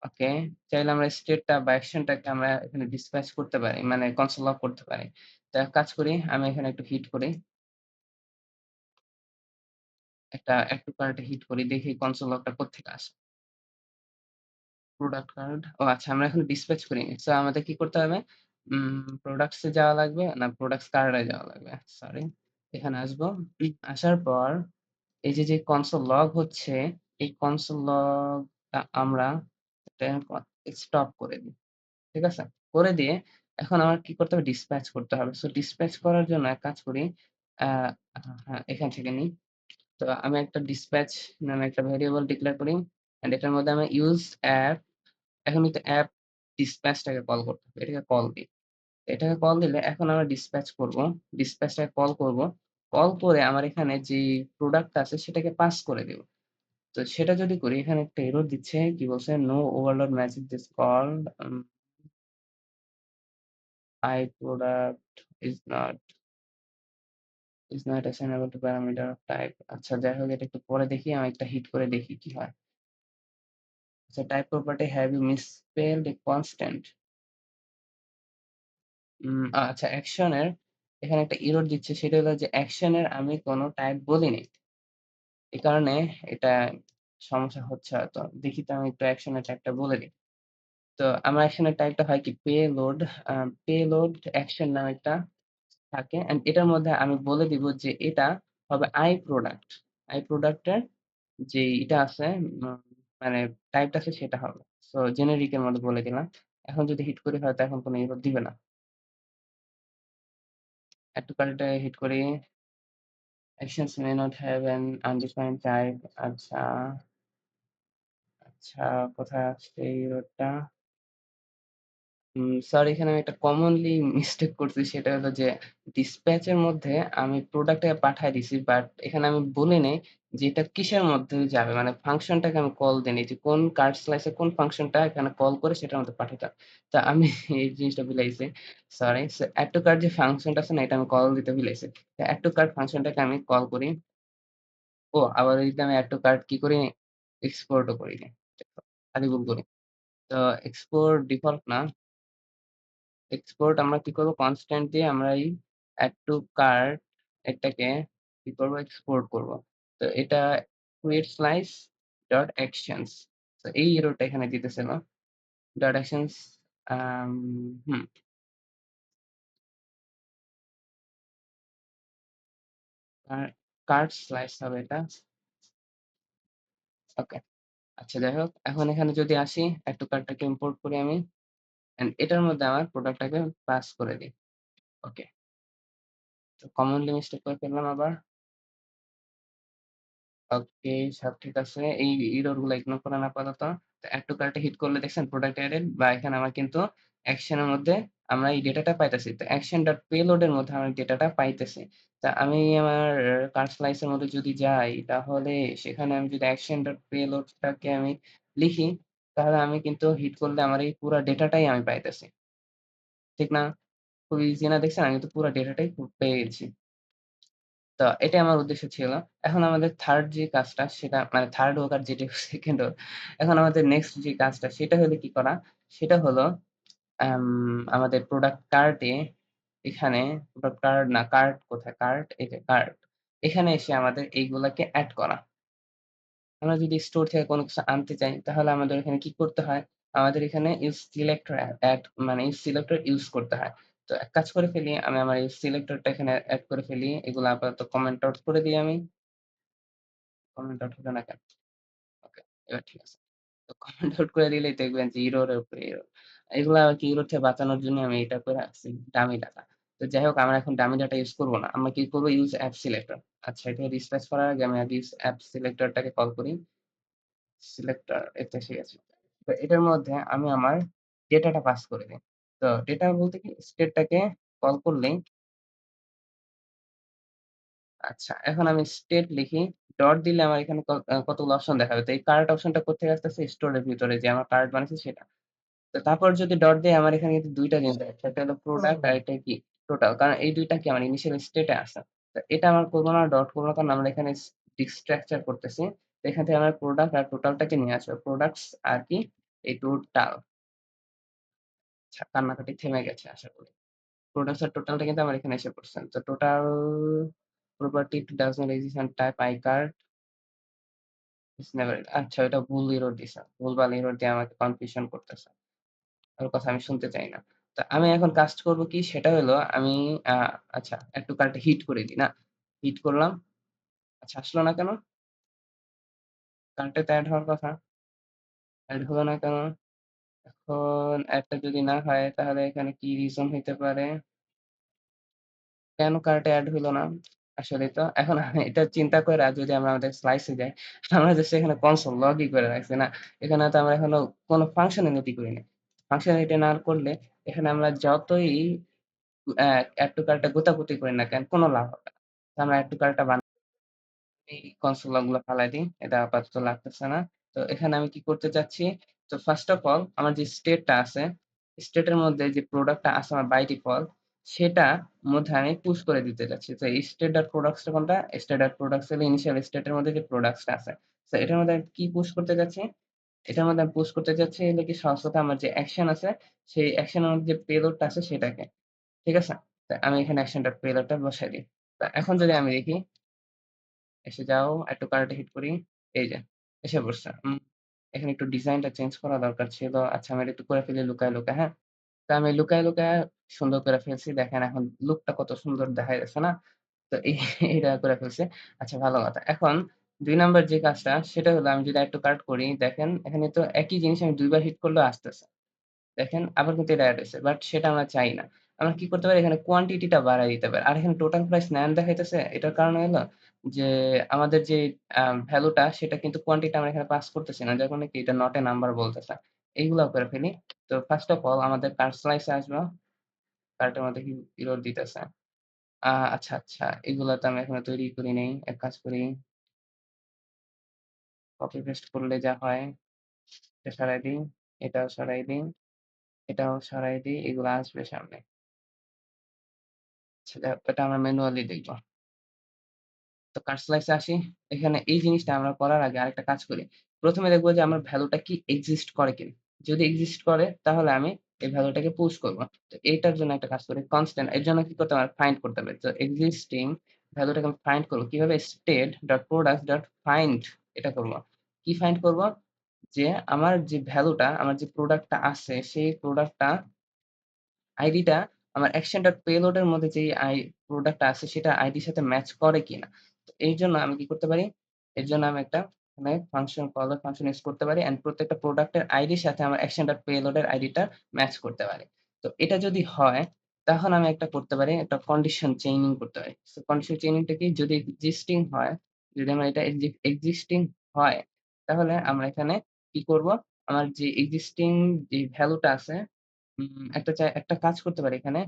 ওকে। চাইলে আমরা স্টেটটা বা অ্যাকশনটাকে আমরা এখানে ডিসপ্যাচ করতে পারি। মানে কনসোল লক করতে পারি। তো এক কাজ করি, আমি এখানে একটু হিট করি। একটা এড টু কার্ট এ হিট করি। দেখি কনসোল লকটা কোত্থেকে আসে। Product card. ও আচ্ছা আমরা এখন ডিসপ্যাচ করিনি। সো আমাদের কি করতে হবে? প্রোডাক্টস এ যাওয়া লাগবে। না প্রোডাক্টস কার্ড এ যাওয়া লাগবে। সরি। এখানে আসবো। আসার পর এই যে কনসোল লগ হচ্ছে, এই কনসোল লগটা আমরা এটা স্টপ করে দিই। ঠিক আছে? করে দিয়ে এখন আমার কি করতে হবে? ডিসপ্যাচ করতে হবে। সো ডিসপ্যাচ করার জন্য এক কাজ করি। আ হ্যাঁ, এখান থেকে নিই। তো আমি একটা ডিসপ্যাচ নামে একটা ভেরিয়েবল ডিক্লেয়ার করি। অ্যান্ড এটার মধ্যে আমি ইউজ অ্যাপ এখন কিন্তু অ্যাপ ডিসপ্যাচটাকে কল করতে হবে। এটাকে কল দিই। এটাকে কল দিলে এখন আমরা ডিসপ্যাচ করব। ডিসপ্যাচটাকে কল করব। কল করে আমার এখানে যে প্রোডাক্ট আছে সেটাকে পাস করে দেব। তো সেটা যদি করি এখানে একটা এরর দিচ্ছে। কি বলছে? "No overload message is called I product is not assignable to parameter of type" আচ্ছা যাই হোক এটা একটু পরে দেখি। আমি একটা হিট করে দেখি কি হয়। আচ্ছা type property have you misspelled a constant? আচ্ছা অ্যাকশন এর এখানে একটা এরর দিচ্ছে সেটা হলো যে অ্যাকশন এর আমি কোনো টাইপ বলিনি। এই কারণে এটা সমস্যা হচ্ছে হয়তো। দেখি তো আমি একটু অ্যাকশন এর টাইপটা বলে দিই। তো আমার অ্যাকশন এর টাইপটা হয় কি পেলোড পেলোড অ্যাকশন নামে একটা থাকে অ্যান্ড এটার মধ্যে আমি বলে দিব যে এটা হবে আই প্রোডাক্ট। আই প্রোডাক্ট এর যে এটা আছে উম মানে টাইপটা আছে সেটা হবে। সো জেনেরিক এর মধ্যে বলে দিলাম। এখন যদি হিট করি হয়তো এখন কোনো এরর দিবে না। একটু কারেন্ট হিট করি। Actions may not have an undefined type আচ্ছা, আচ্ছা কোথায় আসছে এই এররটা? সরি এখানে আমি একটা কমনলি মিস্টেক করছি সেটা হলো যে dispatch এর মধ্যে আমি প্রোডাক্টটাকে পাঠায় দিছি। বাট এখানে আমি বলি নাই যে এটা কিসের মধ্যে যাবে। মানে ফাংশনটাকে আমি কল দেইনি যে কোন কার্ড স্লাইস এ কোন ফাংশনটা এখানে কল করে সেটার মধ্যে পাঠাইতে হবে। তো আমি এই জিনিসটা ভুলাইছি। Sorry. So add to cart যে ফাংশনটা আছে না এটা আমি কল দিতে ভুলাইছি। তো add to cart ফাংশনটাকে আমি কল করি। ও আবার এদিকে আমি add to cart কি করি? এক্সপোর্ট ও করি নাই। খালি ভুল করি। তো এক্সপোর্ট ডিফল্ট না। এক্সপোর্ট আমরা কি করব? কনস্ট্যান্ট দিয়ে আমরা এই এড টু কার্ট এটাকে কি করব? এক্সপোর্ট করব। তো এটা create slice ডট actions তো এই এররটা এখানে দিতেছিল। ডট actions আম হুম, আর কার্ট স্লাইস হবে এটা। ওকে। আচ্ছা যাই হোক। এখন এখানে যদি আসি এড টু কার্টটাকে ইম্পোর্ট করি আমি। অ্যান্ড এটার মধ্যে আমার প্রোডাক্টটাকে পাস করে দিই। ওকে। তো কমনলি মিস্টেক করে ফেললাম আবার। ওকে, সব ঠিক আছে। এই এরর গুলা ইগনোর করেন আপাতত। তো এড টু কার্ট এ হিট করলে দেখছেন প্রোডাক্ট এডেড বা এখানে আমার কিন্তু অ্যাকশন এর মধ্যে আমরা এই ডেটাটা পাইতেছি। তো অ্যাকশন ডট পেলোড এর মধ্যে আমরা ডেটাটা পাইতেছি। তা আমি আমার কার্ট স্লাইস এর মধ্যে যদি যাই তাহলে সেখানে আমি যদি অ্যাকশন ডট পেলোড টাকে আমি লিখি তাহলে আমি কিন্তু হিট করলে আমার এই পুরা ডেটাটাই আমি পাইতেছি। ঠিক না? খুবই ইজি না দেখছেন? আমি কিন্তু পুরা ডেটাটাই পেয়ে গেছি। তো এটাই আমার উদ্দেশ্য ছিল। এখন আমাদের 3rd যে কাজটা সেটা মানে 3rd হোক আর যেটাই হোক 2nd হোক। এখন আমাদের নেক্সট যে কাজটা সেটা হলো কি করা? সেটা হলো আম আমাদের প্রোডাক্ট কার্ট এ এখানে প্রোডাক্ট কার্ট না কার্ট কোথায়? কার্ট এই যে কার্ট। এখানে এসে আমাদের এইগুলাকে এড করা। আমরা যদি স্টোর থেকে কোনো কিছু আনতে চাই তাহলে আমাদের এখানে কি করতে হয়? আমাদের এখানে ইউজ সিলেক্টর এড মানে ইউজ সিলেক্টর ইউজ করতে হয়। তো এক কাজ করে ফেলি আমি আমার এই সিলেক্টরটা এখানে এড করে ফেলি। এগুলো আপাতত কমেন্ট আউট করে দিই আমি। কমেন্ট আউট হলো না কেন? ওকে, এবার ঠিক আছে। তো কমেন্ট আউট করে দিলেই দেখবেন যে ইরোর এর উপরে ইরর। এগুলা আরকি ইরর থেকে বাঁচানোর জন্য আমি এটা করে রাখছি ডামি ডাটা। তো যাই হোক আমরা এখন ডামি ডাটা ইউজ করব না। আমরা কি করব ইউজ অ্যাপ সিলেক্টর। আচ্ছা এটা রিফ্রেশ করার আগে আমি আগে ইউজ অ্যাপ সিলেক্টরটাকে কল করি। সিলেক্টর এতে এসে গেছে। তো এটার মধ্যে আমি আমার ডেটাটা পাস করে দেই। তো ডেটা বলতে কি স্টেটটাকে কল করলেই আচ্ছা এখন আমি স্টেট লিখি, ডট দিলে আমার এখানে কতগুলো অপশন দেখাবে। তো এই কার্ট অপশনটা কোত্থেকে আসতেছে? স্টোরের ভিতরে যে আমার কার্ট বানাইছি সেটা। তো তারপর যদি ডট দেই আমার এখানে কিন্তু ২ টা জিনিস দেখাচ্ছে। একটা হলো প্রোডাক্ট আর একটা কি টোটাল। কারণ এই ২ টা কি আমার ইনিশিয়াল স্টেট এ আছে। তো এটা আমার করব না, ডট করব না কারণ আমরা এখানে ডিস্ট্রাকচার করতেছি। তো এখান থেকে আমার প্রোডাক্ট আর টোটালটাকে নিয়ে আসবে। প্রোডাক্টস আর কি এই টোটাল। আচ্ছা কান্নাকাটি থেমে গেছে আশা করি। প্রোডাক্টস আর টোটালটা কিন্তু আমার এখানে এসে পড়ছে। তো total property does not exist and type iCard is never আচ্ছা ওটা ভুল এরর দিছে। ভুলভাল এরর দিয়ে আমাকে কনফিউশন করতেছে। ওর কথা আমি শুনতে চাই না। তো আমি এখন কাজ করব কি সেটা হলো আমি আ আচ্ছা একটু কারেন্টটা হিট করে দিই না? হিট করলাম। আচ্ছা আসলো না কেন? কারেন্টে তো এড হওয়ার কথা। এড হলো না কেন? এখন এডটা যদি না হয় তাহলে এখানে কি রিজন হইতে পারে? কেন কার্টে এড হইল না? আসলেই তো এখন এটা চিন্তা কইরা যদি আমরা আমাদের স্লাইসে যাই, আমরা জাস্ট এখানে কনসোল লগই করে রাখছি না? এখানে তো আমরা এখনো কোনো ফাংশনালিটি করি নাই। ফাংশনালিটি না করলে এখানে আমরা যতই অ্যা এড টু কার্টটা গোতাগুতি করি না কেন, কোনো লাভ হবে না। তো আমরা এড টু কার্টটা এই কনসোল লগ গুলা ফালাই দেই। এটা আপাতত লাগতেছে না। তো এখানে আমি কি করতে চাচ্ছি? তো ফার্স্ট অফ অল আমার যে স্টেটটা আছে, স্টেটের মধ্যে যে প্রোডাক্টটা আছে আমার বাই ডিফল্ট সেটা মধ্যে আমি পুশ করে দিতে চাচ্ছি। তো এই স্টেট ডট প্রোডাক্টস টা কোনটা? স্টেট ডট প্রোডাক্টস হলো ইনিশিয়াল স্টেটের মধ্যে যে প্রোডাক্টস টা আছে। সো এটার মধ্যে আমি কি পুশ করতে চাচ্ছি? এটার মধ্যে আমি পুশ করতে চাচ্ছি হলো কি সহজ কথা আমার যে অ্যাকশন আছে, সেই অ্যাকশন এর মধ্যে যে পেলোডটা আছে সেটাকে। ঠিক আছে? তো আমি এখানে অ্যাকশন ডট পেলোডটা বসাই দিই। তো এখন যদি আমি দেখি এসে যাও, একটু কার্টে হিট করি। এই যে, এসে পড়ছে। এখানে একটু ডিজাইনটা চেঞ্জ করা দরকার ছিল। আচ্ছা আমি এটা একটু করে ফেলি লুকায়, লুকায়, হ্যাঁ? তো আমি লুকায়, লুকায় সুন্দর করে ফেলছি। দেখেন এখন লুকটা কত সুন্দর দেখা যাচ্ছে না? তো এটা করে ফেলছি। আচ্ছা ভালো কথা। এখন ২ নাম্বার যে কাজটা সেটা হলো আমি যদি আরেকটু কাট করি, দেখেন এখানে তো একই জিনিস আমি ২ বার হিট করলেও আসতেছে। দেখেন আবার কিন্তু এটা এড হইছে। বাট সেটা আমরা চাই না। আমরা কি করতে পারি এখানে কোয়ান্টিটিটা বাড়ায় দিতে পারি। আর এখানে টোটাল প্রাইস ৯ দেখাইতেছে। এটার কারণ হলো যে আমাদের যে ভ্যালুটা সেটা কিন্তু কোয়ান্টিটি আমরা এখানে পাস করতেছি না। যার কারণে কি এটা নট এ নাম্বার বলতেছে। এইগুলাও করে ফেলি। তো ফার্স্ট অফ অল আমাদের কার্ট স্লাইস এ আসবো। কার্টের মধ্যে কি এরর দিতেছে। আচ্ছা, আচ্ছা এগুলা তো আমি এখনো তৈরি করি নাই। এক কাজ করি, কপি পেস্ট করলে যা হয় এটা সরাই দিই, এটাও সরাই দিই, এটাও সরাই দিই। এগুলা আসবে সামনে। আচ্ছা যাক এটা আমরা ম্যানুয়ালি দেখব। তো কার স্লাইস এ আসি। এখানে এই জিনিসটা আমরা করার আগে আরেকটা কাজ করি। ১ম এ দেখব যে আমার ভ্যালুটা কি এক্সিস্ট করে কিনা। যদি এক্সিস্ট করে তাহলে আমি এই ভ্যালুটাকে পুশ করব। তো এইটার জন্য একটা কাজ করি কনস্ট্যান্ট এর জন্য কি করতে হবে? ফাইন্ড করতে হবে। তো এক্সিস্টিং ভ্যালুটাকে আমি ফাইন্ড করব। কিভাবে? state.products.find এটা করব। কি ফাইন্ড করব? যে আমার যে ভ্যালুটা আমার যে প্রোডাক্টটা আছে সেই প্রোডাক্টটা আইডিটা আমার action.payload এর মধ্যে যেই প্রোডাক্ট আছে সেটা আইডির সাথে ম্যাচ করে কিনা। তো এইজন্য আমি কি করতে পারি? এর জন্য আমি একটা এখানে ফাংশন কলার ফাংশন ইউস করতে পারি অ্যান্ড প্রত্যেকটা প্রোডাক্টের আইডির সাথে আমার action.payload এর আইডিটা ম্যাচ করতে পারি। তো এটা যদি হয় তখন আমি একটা করতে পারি, একটা কন্ডিশন চেইনিং করতে পারি। সো কন্ডিশন চেইনিংটা কি? যদি এক্সিস্টিং হয়, যদি আমার এটা এক্সিস্টিং হয় তাহলে আমরা এখানে কি করব? আমার যে এক্সিস্টিং যে ভ্যালুটা আছে একটা কাজ করতে পারি এখানে।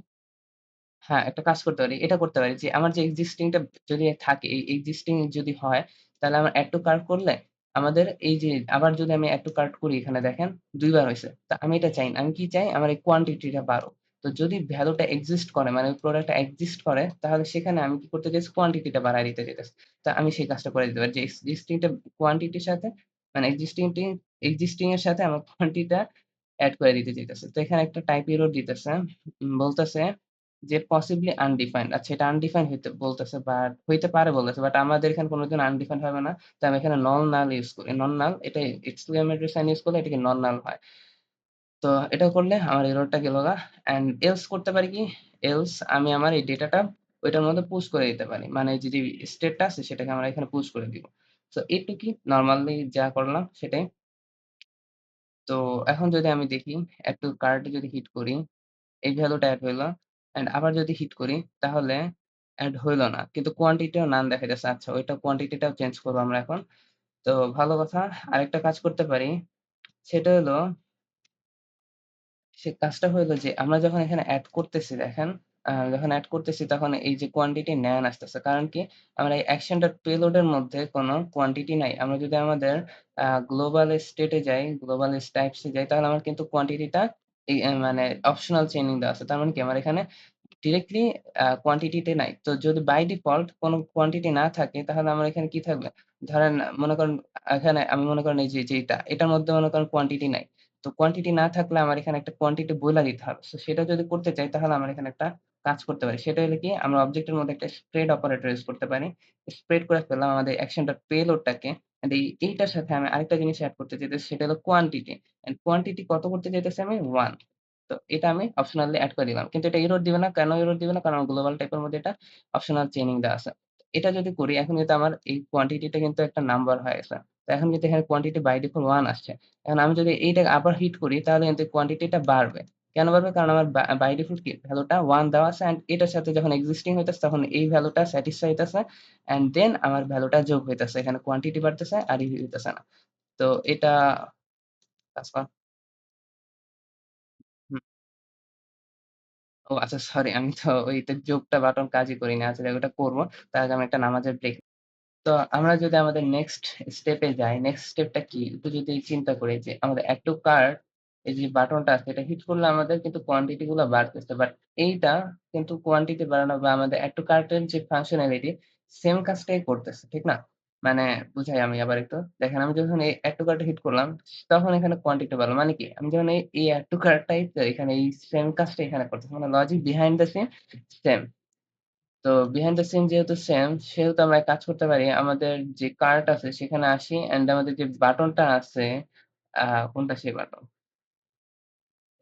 হ্যাঁ, একটা কাজ করতে পারি। এটা করতে পারি যে আমার যে existing টা যদি থাকে, এই existing যদি হয়, তাহলে আমার add to cart করলে আমাদের এই যে আবার যদি আমি add to cart করি এখানে দেখেন ২ বার হইছে। তো আমি এটা চাই না। আমি কি চাই? আমার এই quantity টা বাড়ুক। তো যদি ভ্যালুটা exist করে মানে ওই প্রোডাক্টটা exist করে তাহলে সেখানে আমি কি করতে চাইছি? কোয়ান্টিটি টা বাড়ায় দিতে চাইতেছি। তো আমি সেই কাজটা করে দিতে পারি যে existing টা কোয়ান্টিটির সাথে মানে existing এর সাথে আমার কোয়ান্টিটি টা এড করে দিতে চাইতেছে। তো এখানে একটা টাইপ এরর দিতেছে। বলতেছে যে পসিবলি আনডিফাইন্ড। আচ্ছা এটা আনডিফাইন্ড হইতে বলতেছে বাট হইতে পারে বলতেছে। বাট আমাদের এখানে কোনদিন আনডিফাইন্ড হবে না। তো আমি এখানে নন নাল ইউস করি। নন নাল এটা এক্সক্লেমেটরি সাইন ইউস করলে এটাকে নন নাল হয়। তো এটা করলে আমার এররটা গেলগা। অ্যান্ড এলস করতে পারি কি? এলস আমি আমার এই ডেটাটা ওইটার মধ্যে পুশ করে দিতে পারি। মানে যে স্টেটটা আছে সেটাকে আমরা এখানে পুশ করে দিব। সো এইটুকুই নরমালি যা করলাম সেটাই। তো এখন যদি আমি দেখি একটু কার্টে যদি হিট করি এই ভ্যালুটা এড হইল। অ্যান্ড আবার যদি হিট করি তাহলে এড হইল না। কিন্তু কোয়ান্টিটিও নান দেখা যাচ্ছে। আচ্ছা ওইটা কোয়ান্টিটিটাও চেঞ্জ করব আমরা এখন। তো ভালো কথা। আরেকটা কাজ করতে পারি। সেটা হলো সে কাজটা হইলো যে আমরা যখন এখানে এড করতেছি দেখেন, যখন এড করতেছি তখন এই যে কোয়ান্টিটি নেন আসতেছে। কারণ কি? আমরা এই অ্যাকশন ডট পেলোড এর মধ্যে কোনো কোয়ান্টিটি নাই। আমরা যদি আমাদের গ্লোবাল স্টেট এ যাই, গ্লোবাল টাইপস এ যাই তাহলে আমার কিন্তু কোয়ান্টিটিটা এই মানে অপশনাল চেইনিং দেওয়া আছে। তার মানে কি? আমার এখানে ডিরেক্টলি কোয়ান্টিটিতে নাই। তো যদি বাই ডিফল্ট কোন কোয়ান্টিটি না থাকে তাহলে আমার এখানে কি থাকবে? ধরেন মনে করেন এখানে আমি মনে করেন এই যে যেইটা, এটার মধ্যে মনে করেন কোয়ান্টিটি নাই। তো কোয়ান্টিটি না থাকলে আমার এখানে একটা কোয়ান্টিটি বইলা দিতে হবে। সো সেটা যদি করতে চাই তাহলে আমার এখানে একটা কাজ করতে পারি। সেটা হলো কি আমরা অবজেক্টের মধ্যে একটা স্প্রেড অপারেটর ইউস করতে পারি। স্প্রেড করে ফেললাম আমাদের অ্যাকশনটার পেলোডটাকে। অ্যান্ড এইটার সাথে আমি আরেকটা জিনিস এড করতে চাইতেছি সেটা হলো কোয়ান্টিটি। অ্যান্ড কোয়ান্টিটি কত করতে চাইতেছি আমি 1। তো এটা আমি অপশনালি এড করে দিলাম। কিন্তু এটা এরর দিবে না। কেন এরর দিবে না? কারণ গ্লোবাল টাইপের মধ্যে এটা অপশনাল চেইনিং দেওয়া আছে। এটা যদি করি এখন কিন্তু আমার এই কোয়ান্টিটিটা কিন্তু একটা নাম্বার হয়ে গেছে। তো এখন কিন্তু এখানে কোয়ান্টিটি বাই ডিফল্ট 1 আসছে। এখন আমি যদি এইটা আবার হিট করি তাহলে কিন্তু কোয়ান্টিটিটা বাড়বে। কেন বাড়বে? কারণ আমার বাই ডিফল্ট কি ভ্যালুটা 1 দেওয়া আছে অ্যান্ড এটার সাথে যখন এক্সিস্টিং হইতেছে তখন এই ভ্যালুটা স্যাটিসফাই হইতেছে অ্যান্ড দেন আমার ভ্যালুটা যোগ হইতেছে। এখানে কোয়ান্টিটি বাড়তেছে আর হইতেছে না। তো এটা কাজ করা হুম। ও আচ্ছা সরি আমি তো ওইটা যোগটা বাটন কাজই করিনি। আচ্ছা ওটা করব। তার আগে আমি একটা নামাজের ব্রেক তো আমরা যদি আমাদের নেক্সট স্টেপে যাই, নেক্সট স্টেপটা কি? একটু যদি চিন্তা করি যে আমাদের এড টু কার্ট এই যে বাটনটা আছে এটা হিট করলে আমাদের কিন্তু কোয়ান্টিটি গুলা বাড়তেছে। বাট এইটা কিন্তু কোয়ান্টিটি বাড়ানো বা আমাদের এড টু কার্টের যে ফাংশনালিটি সেম কাজটাই করতেছে। ঠিক না? মানে বুঝাই আমি আবার একটু। দেখেন আমি যখন এই এড টু কার্ট হিট করলাম তখন এখানে কোয়ান্টিটি বাড়লো। মানে কি? আমি যখন এই এড টু কার্টটাই এখানে এই সেম কাজটা এখানে করতেছে। মানে logic behind the scene same. তো behind the scene যেহেতু সেম, সেহেতু আমরা এক কাজ করতে পারি। আমাদের যে কার্ট আছে সেখানে আসি অ্যান্ড আমাদের যে বাটনটা আছে, আ কোনটা সেই বাটন?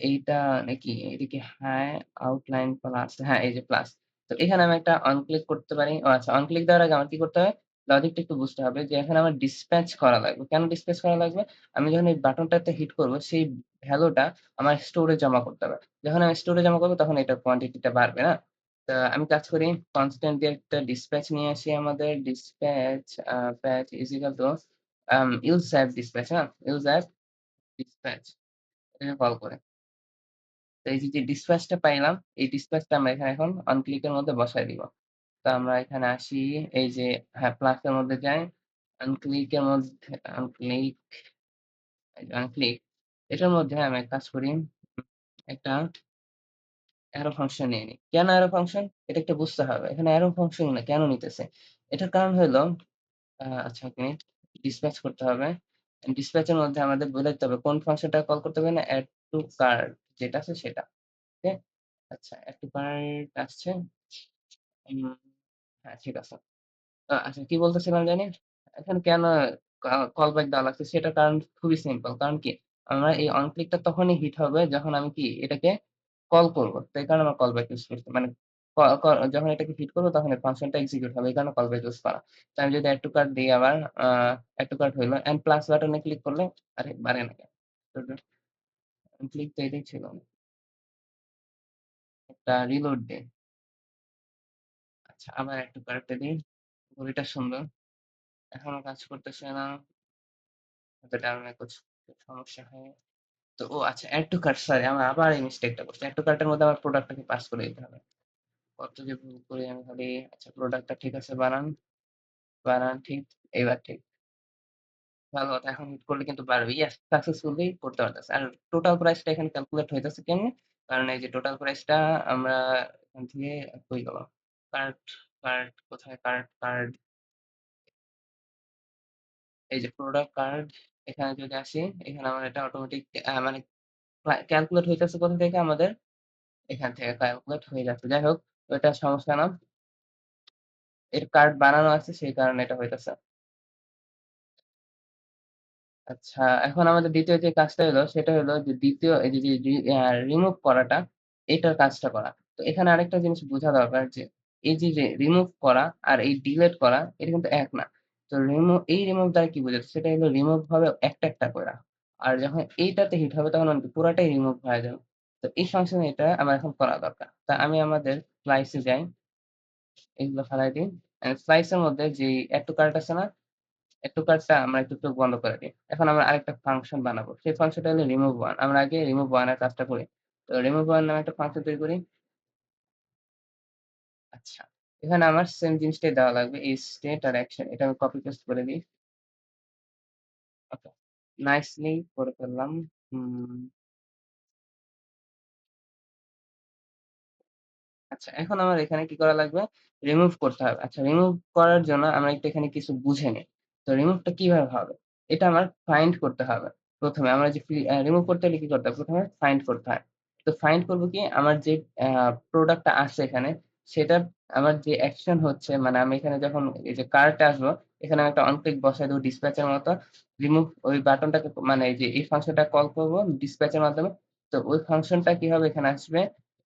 এইটা নাকি? এটা কি হাই আউটলাইন প্লাস হ্যাঁ, এই যে প্লাস। তো এখানে আমি একটা অন ক্লিক করতে পারি। ও আচ্ছা অন ক্লিক দেওয়ার আগে আমার কি করতে হবে? লজিকটা একটু বুঝতে হবে যে এখানে আমার ডিসপ্যাচ করা লাগবে। কেন ডিসপ্যাচ করা লাগবে? আমি যখন এই বাটনটাতে হিট করব সেই ভ্যালুটা আমার স্টোরে জমা করতে হবে। যখন আমি স্টোরে জমা করব তখন এটার কোয়ান্টিটিটা বাড়বে না? তো আমি কাজ করি কনস্ট্যান্ট দিয়ে একটা ডিসপ্যাচ নিয়ে আসি আমাদের dispatch patch is equal to use app dispatch হ্যাঁ? ইউজ অ্যাপ ডিসপ্যাচ এটাকে কল করে। তো এই যে ডিসপ্যাচটা পাইলাম, এই ডিসপ্যাচটা আমরা এখানে এখন অন ক্লিক এর মধ্যে বসায় দিব। তো আমরা এখানে আসি, এই যে হ্যাঁ, প্লাস এর মধ্যে যাই। অন ক্লিক এর মধ্যে অন ক্লিক, এই যে অন ক্লিক এটার মধ্যে আমি এক কাজ করি, একটা অ্যারো ফাংশন নিয়ে নিই। কেন অ্যারো ফাংশন? এটা একটু বুঝতে হবে। এখানে অ্যারো ফাংশন না কেন নিতেছে? এটার কারণ হইলো আচ্ছা ১ মিনিট ডিসপ্যাচ করতে হবে। ডিসপ্যাচ এর মধ্যে আমাদের বলে দিতে হবে কোন ফাংশনটা কল করতে হবে না এড টু কার্ট যেটা আছে সেটা। ওকে? আচ্ছা এড টু কার্ট আসছে। উম হ্যাঁ, ঠিক আছে। আচ্ছা কি বলতেছিলাম জানি? এখানে কেন কল ব্যাক দেওয়া লাগছে সেটার কারণ খুবই সিম্পল। কারণ কি? আমরা এই অন ক্লিকটা তখনই হিট হবে যখন আমি কি এটাকে কল করব। তো এই কারণে আমরা কল ব্যাক ইউস করছি। মানে ক ক যখন এটাকে হিট করব তখন এই ফাংশনটা এক্সিকিউট হবে। এই কারণে কল ব্যাক ইউস করা। তো আমি যদি এড টু কার্ট দেই আবার আ এড টু কার্ট হইলো এন্ড প্লাস বাটনে ক্লিক করলে আরে বাড়ে না কেন? ক্লিক তো এটাই ছিল। একটা রিলোড দেই। আচ্ছা আবার এড টু কার্টে দেই। ঘড়িটা সুন্দর। এখনো কাজ করতেছে না। হয়তো ডায়নামিক কিছু সমস্যা হয়। তো ও আচ্ছা এড টু কার্ট সরি আমি আবার এই মিস্টেকটা করছি। এড টু কার্টের মধ্যে আমার প্রোডাক্টটাকে পাস করে দিতে হবে। কত যে ভুল করি আমি খালি আচ্ছা প্রোডাক্টটা ঠিক আছে বানান, বানান ঠিক, এবার ঠিক। ভালো কথা এখন হিট করলে কিন্তু পারবে। ইয়েস সাকসেসফুলি করতে পারতেছে। আর টোটাল প্রাইসটা এখানে ক্যালকুলেট হইতেছে কেমনে? কারণ এই যে টোটাল প্রাইসটা আমরা এখান থেকে কই গেল? কার্ট, কার্ট কোথায় কার্ট, কার্ড এই যে প্রোডাক্ট কার্ড এখানে যদি আসি, এখানে আমার এটা অটোমেটিক মানে ক্যালকুলেট হইতেছে কোথা থেকে আমাদের এখান থেকে ক্যালকুলেট হয়ে যাচ্ছে। যাই হোক ওইটা সমস্যা না। এর কার্ড বানানো আছে সেই কারণে এটা হইতেছে। আচ্ছা এখন আমাদের ২য় যে কাজটা হলো সেটা হলো যে ২য় এই যে রিমুভ করাটা এটার কাজটা করা। তো এখানে আরেকটা জিনিস বোঝা দরকার যে এই যে রিমুভ করা আর এই ডিলিট করা এটা কিন্তু এক না। তো রিমুভ দ্বারা কি বোঝাচ্ছে? সেটা হলো রিমুভ হবে একটা কইরা। আর যখন এইটাতে হিট হবে তখন পুরাটাই রিমুভ হয়ে যাবে। তো এই ফাংশনে এটা আমার এখন করা দরকার। তা আমি আমাদের স্লাইস এ যাই। এগুলো ফালাই দিই। স্লাইস এর মধ্যে যে এড টু কার্ট আছে না? এড টু কার্টটা আমরা একটু চোখ বন্ধ করে দিই। এখন আমরা আরেকটা ফাংশন বানাবো। সেই ফাংশনটা হলো remove one আমরা আগে remove one এর কাজটা করি। তো remove one নামে একটা ফাংশন তৈরি করি। আচ্ছা। এখানে আমার সেম জিনিসটাই দেওয়া লাগবে। এই স্টেট আর অ্যাকশন এটা আমি কপি পেস্ট করে দিই। ওকে। নাইসলি করে ফেললাম। হুম। আচ্ছা, এখন আমার এখানে কি করা লাগবে? রিমুভ করতে হবে। আচ্ছা, রিমুভ করার জন্য আমরা একটু এখানে কিছু বুঝে নিই। তো রিমুভটা কিভাবে হবে? এটা আমার ফাইন্ড করতে হবে। ১ম এ আমরা যে রিমুভ করতে হলে কি করতে হবে? ১ম এ ফাইন্ড করতে হয়। তো ফাইন্ড করব কি? আমার যে প্রোডাক্টটা আছে এখানে, সেটার আমার যে অ্যাকশন হচ্ছে মানে আমি এখানে যখন এই যে কার্টে আসবো, এখানে আমি একটা অন ক্লিক বসায় দেব ডিসপ্যাচের মতো। রিমুভ ওই বাটনটাকে মানে এই যে এই ফাংশনটা কল করব ডিসপ্যাচের মাধ্যমে। তো ওই ফাংশনটা কি হবে? এখানে আসবে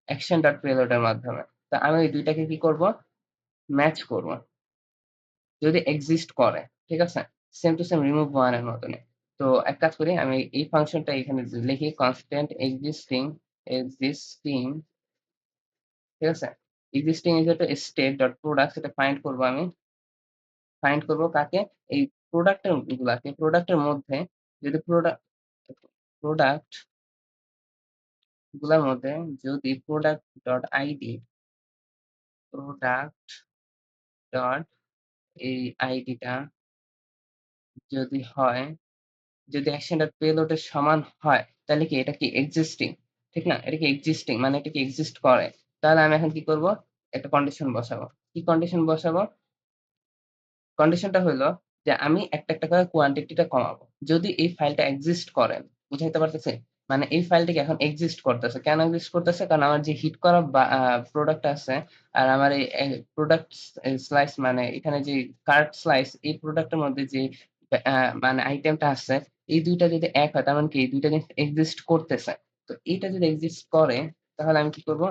action.payload এর মাধ্যমে। তো আমি ওই ২ টাকে কি করব? ম্যাচ করব। যদি এক্সিস্ট করে, ঠিক আছে? Same to same remove one এর মতনই। তো এক কাজ করি আমি এই ফাংশনটা এখানে লিখি constant existing ঠিক আছে? existing is equal to state.product সেটা ফাইন্ড করব আমি। ফাইন্ড করব কাকে? এই প্রোডাক্ট এর গুলাকে। প্রোডাক্ট এর মধ্যে যদি প্রোডাক্ট গুলার মধ্যে যদি product.id প্রোডাক্ট ডট এই আইডিটা যদি হয়, যদি অ্যাকশনটা পেলোড এর সমান হয়, তাহলে কি এটা কি এক্সিস্টিং, ঠিক না? এটা কি এক্সিস্টিং মানে এটা কি এক্সিস্ট করে। তাহলে আমি এখন কি করব? একটা কন্ডিশন বসাবো। কি কন্ডিশন বসাবো? কন্ডিশনটা হইলো যে আমি একটা করে কোয়ান্টিটিটা কমাবো। যদি এই ফাইলটা এক্সিস্ট করে, বুঝাইতে পারতেছি? মানে এই ফাইলটা এখন এক্সিস্ট করতেছে। কেন এক্সিস্ট করতেছে? কারণ আমার যে হিট করা বা প্রোডাক্ট আছে আর আমার এই প্রোডাক্ট স্লাইস মানে এখানে যে কার্ট স্লাইস এই প্রোডাক্টের মধ্যে যে আ মানে আইটেমটা আছে এই ২ টা যদি এক হয় তার মানে কি এই ২ টা জিনিস এক্সিস্ট করতেছে। তো এইটা যদি এক্সিস্ট করে তাহলে আমি কি করব?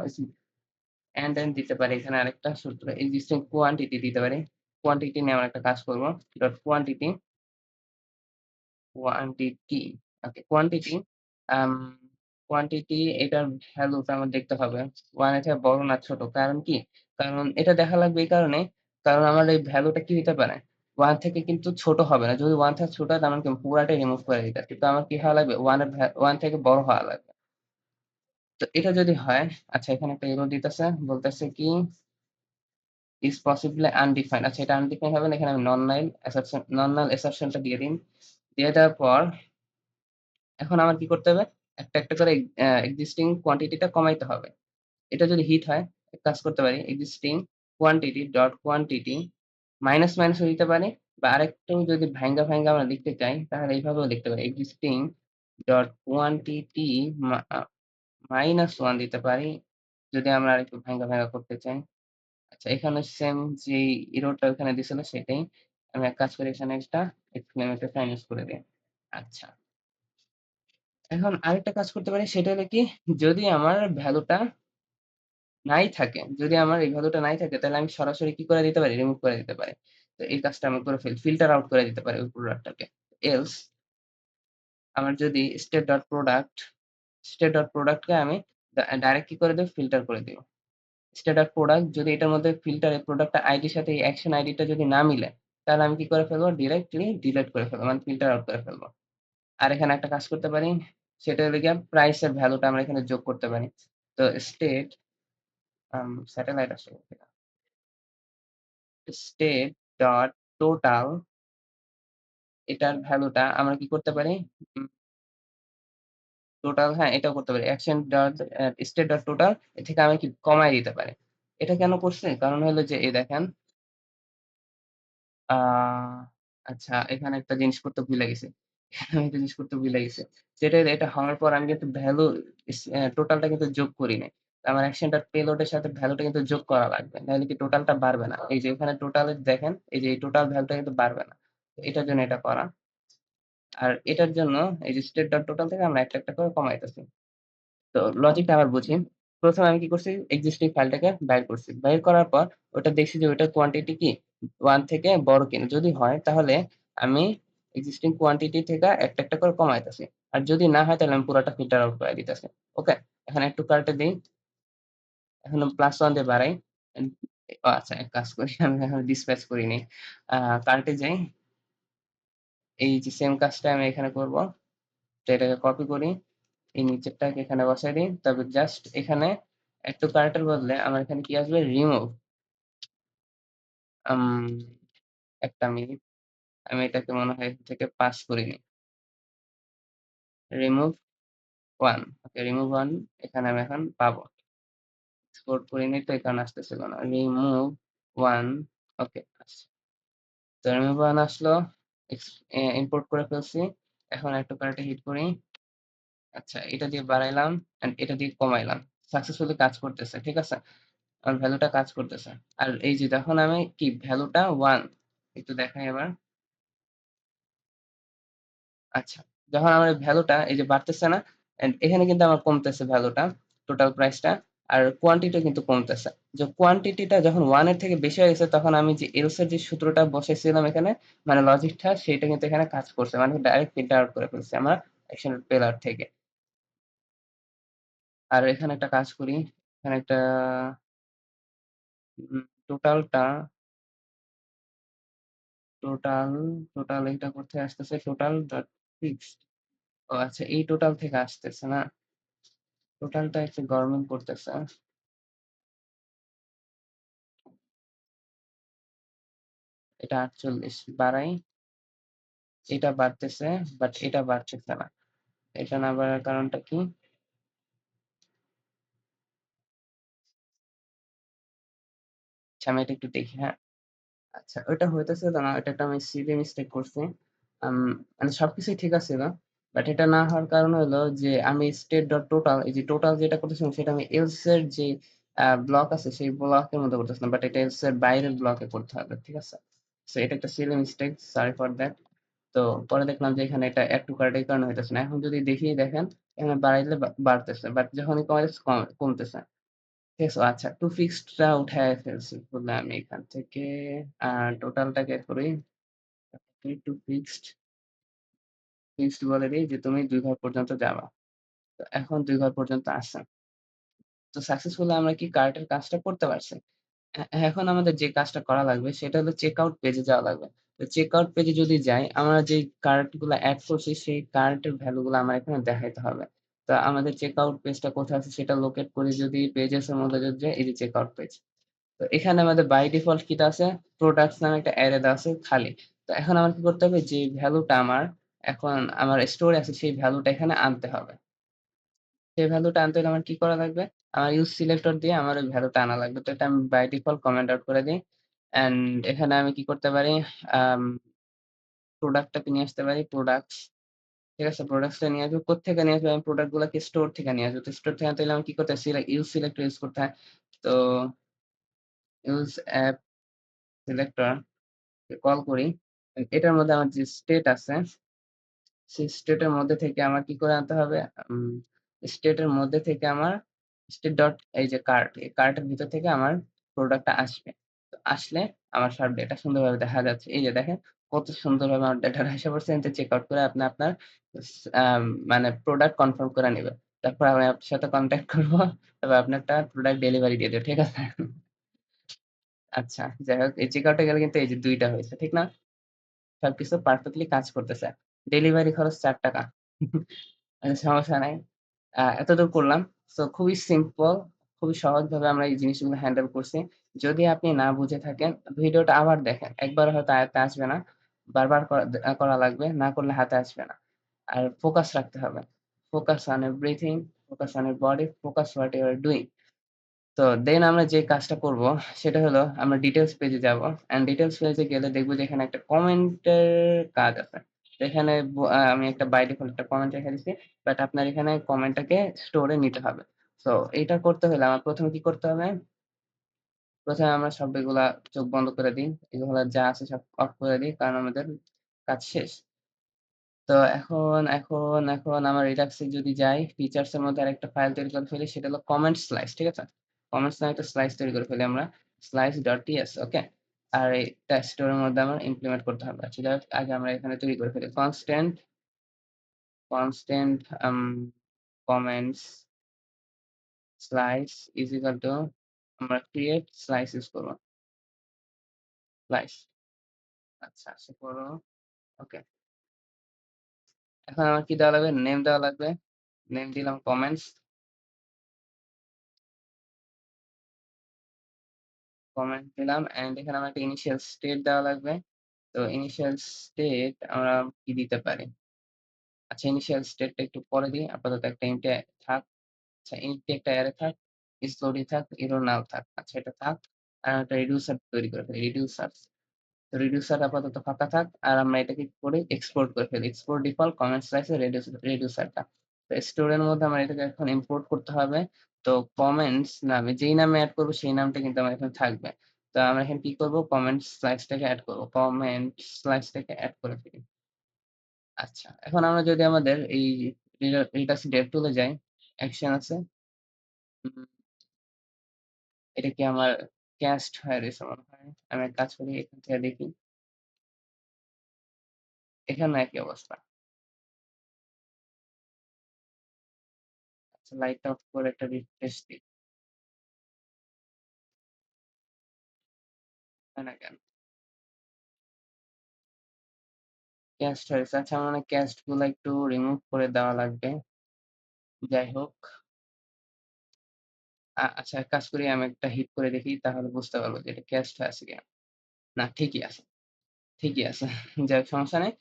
এন্ড দিতে পারি এখানে আরেকটা সূত্র এক্সিস্টিং কোয়ান্টিটি দিতে পারি। কোয়ান্টিটি নিয়ে আমরা একটা কাজ করব। ডট কোয়ান্টিটি ওকে কোয়ান্টিটি আম কোয়ান্টিটি এটার ভ্যালুটা আমার দেখতে হবে। 1 এর থেকে বড় না ছোট। কারণ কি? কারণ এটা দেখা লাগবে এই কারণে, কারণ আমার এই ভ্যালুটা কি হইতে পারে? 1 থেকে কিন্তু ছোট হবে না। যদি 1 থেকে ছোট হয় তার মানে কি পুরাটাই রিমুভ করে দিতেছি। তো আমার কি হওয়া লাগবে? 1 এর 1 থেকে বড় হওয়া লাগবে। তো এটা যদি হয় আচ্ছা এখানে একটা এরর দিতেছে। বলতেছে কি is possibly undefined আচ্ছা এটা আনডিফাইন্ড হবে না। এখানে আমি নন নাল অ্যাসারশন টা দিয়ে দিন। দিয়ে দেওয়ার পর এখন আমার কি করতে হবে? একটা করে এক্সিস্টিং কোয়ান্টিটিটা কমাইতে হবে। এটা যদি হিট হয়, এক কাজ করতে পারি existing quantity dot quantity minus ও দিতে পারি বা আরেকটু যদি ভাইঙ্গা আমরা লিখতে চাই তাহলে এইভাবেও লিখতে পারি। এক্সিস্টিং ডট কোয়ান্টিটি মা আ -1 দিতে পারি। যদি আমরা আরেকটু ভাইঙ্গা করতে চাই। আচ্ছা এখানে সেম যেই এররটা ওখানে দিছিল সেটাই। আমি এক কাজ করি এখানে একটা এক্সক্লেমেটর ইউজ করে দেই। আচ্ছা। এখন আরেকটা কাজ করতে পারি সেটা হলো কি যদি আমার ভ্যালুটা নাই থাকে, যদি আমার এই ভ্যালুটা নাই থাকে তাহলে আমি সরাসরি কি করে দিতে পারি? রিমুভ করে দিতে পারি। তো এই কাজটা আমি করে ফেলি। ফিল্টার আউট করে দিতে পারি ওই প্রোডাক্টটাকে। এলস আমার যদি state.product কে আমি ডাইরেক্ট কি করে দেব? ফিল্টার করে দিব। state.product যদি এটার মধ্যে ফিল্টারে প্রোডাক্ট আইডির সাথে এই অ্যাকশন আইডিটা যদি না মিলে, তাহলে আমি কি করে ফেলবো? ডিরেক্টলি ডিলিট করে ফেলবো। মানে ফিল্টার আউট করে ফেলবো। আর এখানে একটা কাজ করতে পারি। সেটা হলো গিয়ে প্রাইস এর ভ্যালুটা আমরা এখানে যোগ করতে পারি। তো স্টেট স্যাটেলাইট আসলে স্টেট ডট টোটাল এটার ভ্যালুটা আমরা কি করতে পারি? উম টোটাল হ্যাঁ, এটাও করতে পারি। Action dot state dot total এ থেকে আমি কি কমায় দিতে পারি। এটা কেন করছি? কারণ হলো যে এই দেখেন আ আচ্ছা এখানে একটা জিনিস করতে ভুলে গেছি। আমি একটা জিনিস করতে ভুলে গেছি। যেটা হলো এটা হওয়ার পর আমি কিন্তু ভ্যালু টোটালটা কিন্তু যোগ করি নাই। আমার অ্যাকশনটার পেলোড এর সাথে ভ্যালুটা কিন্তু যোগ করা লাগবে। নাহলে কি টোটালটা বাড়বে না। এই যে এখানে টোটালে দেখেন, এই যে এই টোটাল ভ্যালুটা কিন্তু বাড়বে না। তো এটার জন্য এটা করা। আর এটার জন্য এই যে স্টেট ডট টোটাল থেকে আমরা একটা করে কমাইতেছি। তো লজিকটা আবার বুঝি। ১ম এ আমি কি করছি? এক্সিস্টিং ফাইলটাকে বাইর করছি। বাইর করার পর ওটা দেখছি যে ওটার কোয়ান্টিটি কি 1 থেকে বড় কিনা। যদি হয় তাহলে আমি এক্সিস্টিং কোয়ান্টিটি থেকে একটা করে কমাইতেছি। আর যদি না হয় তাহলে আমি পুরাটা ফিল্টার আউট করে দিতেছি। ওকে? এখন একটু কার্টে দেই। এখন +1 দিয়ে বাড়াই। এন ও আচ্ছা এক কাজ করি আমি এখন ডিসপ্যাচ করিনি। আ কার্টে যাই। এই যে সেম কাজটা আমি এখানে করব। তো এটাকে কপি করি, এই নিচেরটাকে এখানে বসাই দিই। তারপর জাস্ট এখানে add to cart এর বদলে আমার এখানে কি আসবে? remove। আম ১ টা মিনিট। আমি এটাকে মনে হয় এখান থেকে পাস করিনি। remove 1, ওকে remove 1 এখানে আমি এখন পাবো। এক্সপোর্ট করিনি তো এই কারণে আসতেছিল না। remove 1, ওকে আসছে। তো remove 1 আসলো, ইম্পোর্ট করে ফেলছি। এখন add to cart এ হিট করি। আচ্ছা, এটা দিয়ে বাড়াইলাম অ্যান্ড এটা দিয়ে কমাইলাম। সাকসেসফুলি কাজ করতেছে। ঠিক আছে? আমার ভ্যালুটা কাজ করতেছে। আর এই যে যখন আমি কি ভ্যালুটা 1 একটু দেখাই এবার। আচ্ছা, যখন আমার এই ভ্যালুটা এই যে বাড়তেছে না? অ্যান্ড এখানে কিন্তু আমার কমতেছে ভ্যালুটা, টোটাল প্রাইসটা। আর কোয়ান্টিটিও কিন্তু কমতেছে। যে কোয়ান্টিটিটা যখন 1 এর থেকে বেশি হয়ে গেছে তখন আমি যে এলস এর যে সূত্রটা বসাইছিলাম এখানে, মানে লজিকটা সেটা কিন্তু এখানে কাজ করছে। মানে ডাইরেক্ট ফিল্টার আউট করে ফেলছে আমার অ্যাকশন পেলার থেকে। আর এখানে একটা কাজ করি। এখানে একটা টোটালটা টোটাল, টোটাল এটা কোথায় আসতেছে? Total dot fixed. ও আচ্ছা, এই টোটাল থেকে আসতেছে না? টোটালটা একটু গরমিল করতেছে। এটা ৪৮ বাড়াই, এটা বাড়তেছে বাট এটা বাড়তেছে না। এটা না বাড়ার কারণটা কি? আচ্ছা, আমি এটা একটু দেখি, হ্যাঁ? আচ্ছা, ওইটা হইতেছিল না। ওটা একটা আমি সিলি মিস্টেক করছি। আম মানে সবকিছুই ঠিক আছিল। বাট এটা না হওয়ার কারণ হলো যে আমি state.total এই যে টোটাল যেটা করতেছিলাম সেটা আমি এলস এর যে ব্লক আছে সেই ব্লকের মধ্যে করতেছিলাম। বাট এটা এলস এর বাইরের ব্লকে করতে হবে। ঠিক আছে? সো এটা একটা Seely mistake. Sorry for that. তো পরে দেখলাম যে এখানে এটা এড টু কার্ট এই কারণে হইতেছে না। এখন যদি দেখি দেখেন এখানে বাড়াইলে বাড়তেছে। বাট যখনই কমাইতেছে কমতেছে। ঠিক আছে? আচ্ছা, টু ফিক্সড টা উঠায় ফেলছি বলে আমি এখান থেকে টোটালটাকে করি। টু ফিক্সড বলে দেই যে তুমি ২ ঘর পর্যন্ত যাবা। তো এখন ২ ঘর পর্যন্ত আসছে। তো সাকসেসফুলি আমরা কি কার্টের কাজটা করতে পারছি। এখন আমাদের যে কাজটা করা লাগবে সেটা হলো চেকআউট পেজে যাওয়া লাগবে। তো চেকআউট পেজে যদি যাই, আমরা যেই কার্ট গুলা এড করছি সেই কার্টের ভ্যালু গুলা আমার এখানে দেখাইতে হবে। তো আমাদের চেকআউট পেজটা কোথায় আছে সেটা লোকেট করে যদি পেজেস এর মধ্যে যদি যাই, এই যে চেকআউট পেজ। তো এখানে আমাদের বাই ডিফল্ট কিটা আছে? প্রোডাক্টস নামে একটা অ্যারে দেওয়া আছে খালি। তো এখন আমার কি করতে হবে? যে ভ্যালুটা আমার এখন আমার স্টোরে আছে সেই ভ্যালুটা এখানে আনতে হবে। সেই ভ্যালুটা আনতে হলে আমার কি করা লাগবে? আমার ইউজ সিলেক্টর দিয়ে আমার ওই ভ্যালুটা আনা লাগবে। তো এটা আমি বাই ডিফল্ট কমেন্ট আউট করে দেই। অ্যান্ড এখানে আমি কি করতে পারি? আম প্রোডাক্টটাকে নিয়ে আসতে পারি। প্রোডাক্টস, ঠিক আছে? প্রোডাক্টসটা নিয়ে আসবো। কোত্থেকে নিয়ে আসবো? আমি প্রোডাক্ট গুলাকে স্টোর থেকে নিয়ে আসবো। তো স্টোর থেকে আনতে হলে আমার কি করতে হয়? ইউজ সিলেক্টর ইউজ করতে হয়। তো ইউজ অ্যাপ সিলেক্টর কে কল করি। এটার মধ্যে আমার যে স্টেট আছে সেই স্টেটের মধ্যে থেকে আমার কি করে আনতে হবে? উম স্টেটের মধ্যে থেকে আমার স্টেট ডট এই যে কার্ট, এই কার্টের ভিতর থেকে আমার প্রোডাক্টটা আসবে। তো আসলে আমার সব ডেটা সুন্দরভাবে দেখা যাচ্ছে। এই যে দেখেন কত সুন্দরভাবে আমার ডেটাটা এসে পড়ছে। এতে চেক আউট করে আপনি আপনার স আম মানে প্রোডাক্ট কনফার্ম করে নিবেন। তারপর আমি আপনার সাথে কনট্যাক্ট করব। তারপর আপনারটা প্রোডাক্ট ডেলিভারি দিয়ে দেব। ঠিক আছে? আচ্ছা, যাই হোক এই চেক আউট এ গেলে কিন্তু এই যে ২ টা হয়েছে। ঠিক না? সবকিছু পারফেক্টলি কাজ করতেছে। ডেলিভারি খরচ ৳৪। আচ্ছা, সমস্যা নাই। এতদূর করলাম। সো খুবই সিম্পল, খুবই সহজভাবে আমরা এই জিনিসগুলো হ্যান্ডেল করছি। যদি আপনি না বুঝে থাকেন, ভিডিওটা আবার দেখেন। একবার হয়তো আয়ত্তে আসবে না। বারবার করা লাগবে। না করলে হাতে আসবে না। আর ফোকাস রাখতে হবে। Focus on your breathing, focus on your body, focus what you are doing. তো দেন আমরা যে কাজটা করব সেটা হলো আমরা ডিটেইলস পেজে যাব। অ্যান্ড ডিটেইলস পেজে গেলে দেখব যে এখানে একটা কমেন্টের কাজ আছে। তো এখানে আমি একটা বাই ডিফল্ট একটা কমেন্ট রেখে দিছি। বাট আপনার এখানে কমেন্টটাকে স্টোরে নিতে হবে। সো এইটা করতে হলে আমার ১ম এ কি করতে হবে? ১ম এ আমরা সব এগুলা চোখ বন্ধ করে দিই। এগুলা যা আছে সব অফ করে দিই। কারণ আমাদের কাজ শেষ। তো এখন আমার Redux এ যদি যাই, ফিচারস এর মধ্যে আরেকটা ফাইল তৈরি করে ফেলি সেটা হলো কমেন্ট স্লাইস। ঠিক আছে? কমেন্টস নামে একটা স্লাইস তৈরি করে ফেলি আমরা। slice.ts, ওকে? আর এটা স্টোরের মধ্যে আমার ইমপ্লিমেন্ট করতে হবে। আচ্ছা, যাই হোক আগে আমরা এখানে তৈরি করে ফেলি। Constant comments slice is equal two আমরা ক্রিয়েট স্লাইস ইউজ করব। স্লাইস। আচ্ছা, আশা করো। ওকে। এখন আমার কি দেওয়া লাগবে? নেম দেওয়া লাগবে। নেম দিলাম কমেন্টস, কমেন্ট দিলাম অ্যান্ড এখানে আমার একটা ইনিশিয়াল স্টেট দেওয়া লাগবে। তো ইনিশিয়াল স্টেট আমরা কি দিতে পারি? আচ্ছা ইনিশিয়াল স্টেটটা একটু পরে দিই। আপাতত একটা ইন্ট এ থাক। আচ্ছা ইন্ট একটা অ্যারে থাক, স্টোরি থাক, এরর নাও থাক। আচ্ছা এটা থাক। আর একটা রিডিউসার তৈরি করে ফেলি। রিডিউসার। তো রিডিউসার আপাতত ফাঁকা থাক। আর আমরা এটাকে কি করি? এক্সপোর্ট করে ফেলি। এক্সপোর্ট ডিফল্ট কমেন্ট স্লাইসে রিডিউসারটা। তো স্টোরের মধ্যে আমার এটাকে এখন ইম্পোর্ট করতে হবে। তো কমেন্টস নামে যেই নামে এড করব সেই নামটা কিন্তু আমার এখানে থাকবে। তো আমরা এখানে কি করব? কমেন্ট স্লাইসটাকে এড করব। কমেন্ট স্লাইসটাকে এড করে ফেলি। আচ্ছা, এখন আমরা যদি আমাদের এই রিডাক্স ডেভ টুলে যাই, অ্যাকশন আছে। উম এটা কি আমার ক্যাস্ট হয়ে রয়েছে মনে হয়। আমি এক কাজ করি এখান থেকে দেখি। এখানেও একই অবস্থা। আচ্ছা লাইটটা অফ করে একটা রিফ্রেশ দিই। হয় না কেন? ক্যাস্ট হয়েছে। আচ্ছা আমার মনে হয় ক্যাস্ট গুলা একটু রিমুভ করে দেওয়া লাগবে। যাই হোক। আচ্ছা এক কাজ করি আমি একটা হিট করে দেখি তাহলে বুঝতে পারবো যে এটা ক্যাস্ট হয়ে আছে কিনা। না ঠিকই আছে। ঠিকই আছে। যাই হোক সমস্যা নেই।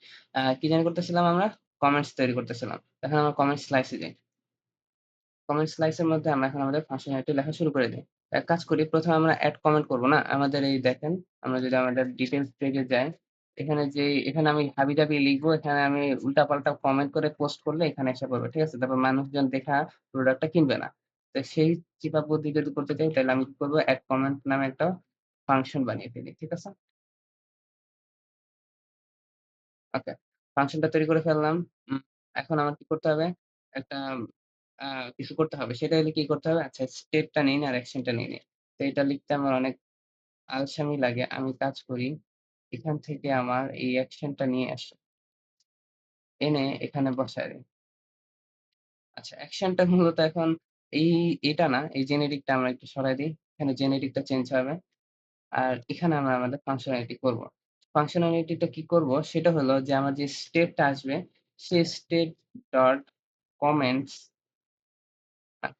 কি জানি করতেছিলাম আমরা? কমেন্টস তৈরি করতেছিলাম। এখন আমরা কমেন্ট স্লাইসে যাই। কমেন্ট স্লাইসের মধ্যে আমরা এখন আমাদের ফাংশনালিটি লেখা শুরু করে দিই। এক কাজ করি ১ম এ আমরা এড কমেন্ট করব না? আমাদের এই দেখেন, আমরা যদি আমাদের ডিটেইলস পেজে যাই, এখানে আমি হাবিজাবি লিখবো, এখানে আমি উল্টাপাল্টা কমেন্ট করে পোস্ট করলে এখানে এসে পড়বে। ঠিক আছে? তারপর মানুষজন দেখা প্রোডাক্টটা কিনবে না। তো সেই চিপা বুদ্ধি যদি করতে চাই তাহলে আমি কি করব? এড কমেন্ট নামে একটা ফাংশন বানিয়ে ফেলি। ঠিক আছে? ওকে। ফাংশনটা তৈরি করে ফেললাম। উম এখন আমার কি করতে হবে? একটা আ কিছু করতে হবে। সেটা হলে কি করতে হবে? আচ্ছা স্টেপটা নেই না আর অ্যাকশনটা নেই নি। তো এটা লিখতে আমার অনেক আলসামি লাগে। আমি কাজ করি, এখান থেকে আমার এই অ্যাকশনটা নিয়ে আসি। এনে এখানে বসায় দেই। আচ্ছা অ্যাকশনটা মূলত এখন এই এটা না, এই জেনেরিকটা আমরা একটু সরাই দেই। এখানে জেনেরিকটা চেঞ্জ হবে। আর এখানে আমরা আমাদের ফাংশনালিটি করব। ফাংশনালিটিটা কি করব? সেটা হলো যে আমার যে স্টেটটা আসবে, সেই state dot comments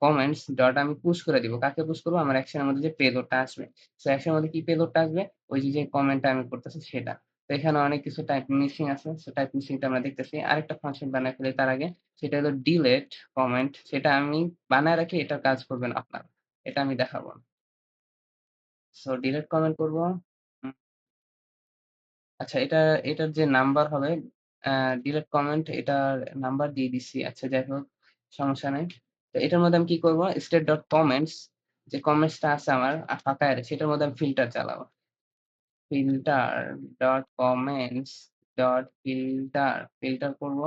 comments dot আমি পুশ করে দিব। কাকে পুশ করব? আমার অ্যাকশন এর মধ্যে যে পেলোডটা আসবে। সো অ্যাকশন এর মধ্যে কি পেলোডটা আসবে? ওই যে কমেন্টটা আমি করতেছি সেটা। তো এখানে অনেক কিছু টাইপ মিসিং আছে। সো টাইপ মিসিং টা আমরা দেখতেছি। আরেকটা ফাংশন বানায় ফেলি তার আগে। সেটা হলো ডিলেট কমেন্ট। সেটা আমি বানায় রাখি এটার কাজ করবে না আপনার। এটা আমি দেখাবো। সো ডিলেট কমেন্ট করব। উম আচ্ছা এটার যে নাম্বার হবে আ ডিরেক্ট কমেন্ট এটার নাম্বার দিয়ে দিচ্ছি। আচ্ছা যাই হোক সমস্যা নাই। তো এটার মধ্যে আমি কি করব state.comments যে কমেন্টসটা আছে আমার ফাঁকা আছে সেটার মধ্যে আমি ফিল্টার চালাবো। Filter dot comments dot filter করব।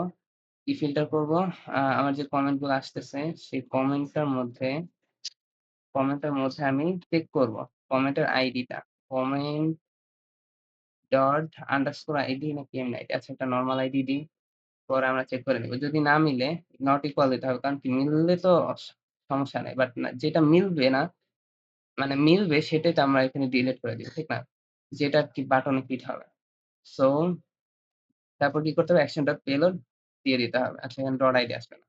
কি ফিল্টার করব? আমার যে কমেন্ট গুলো আসতেছে সেই কমেন্টের মধ্যে আমি চেক করব। কমেন্টের আইডিটা। কমেন্ট ডট আন্ডারস্কোর আইডি নাকি এমনি আইডি? আচ্ছা একটা নরমাল আইডি দিই। পরে আমরা চেক করে নিব। যদি না মিলে নট ইকুয়াল দিতে হবে। কারণ কি মিললে তো সমস্যা নাই। বাট না যেটা মিলবে না, মানে মিলবে সেটাই তো আমরা এখানে ডিলিট করে দিব। ঠিক না? যেটা কি বাটনে ক্লিক হবে। সো তারপর কি করতে হবে? অ্যাকশন ডট পেলোড দিয়ে দিতে হবে। আচ্ছা এখানে ডট আইডি আসবে না।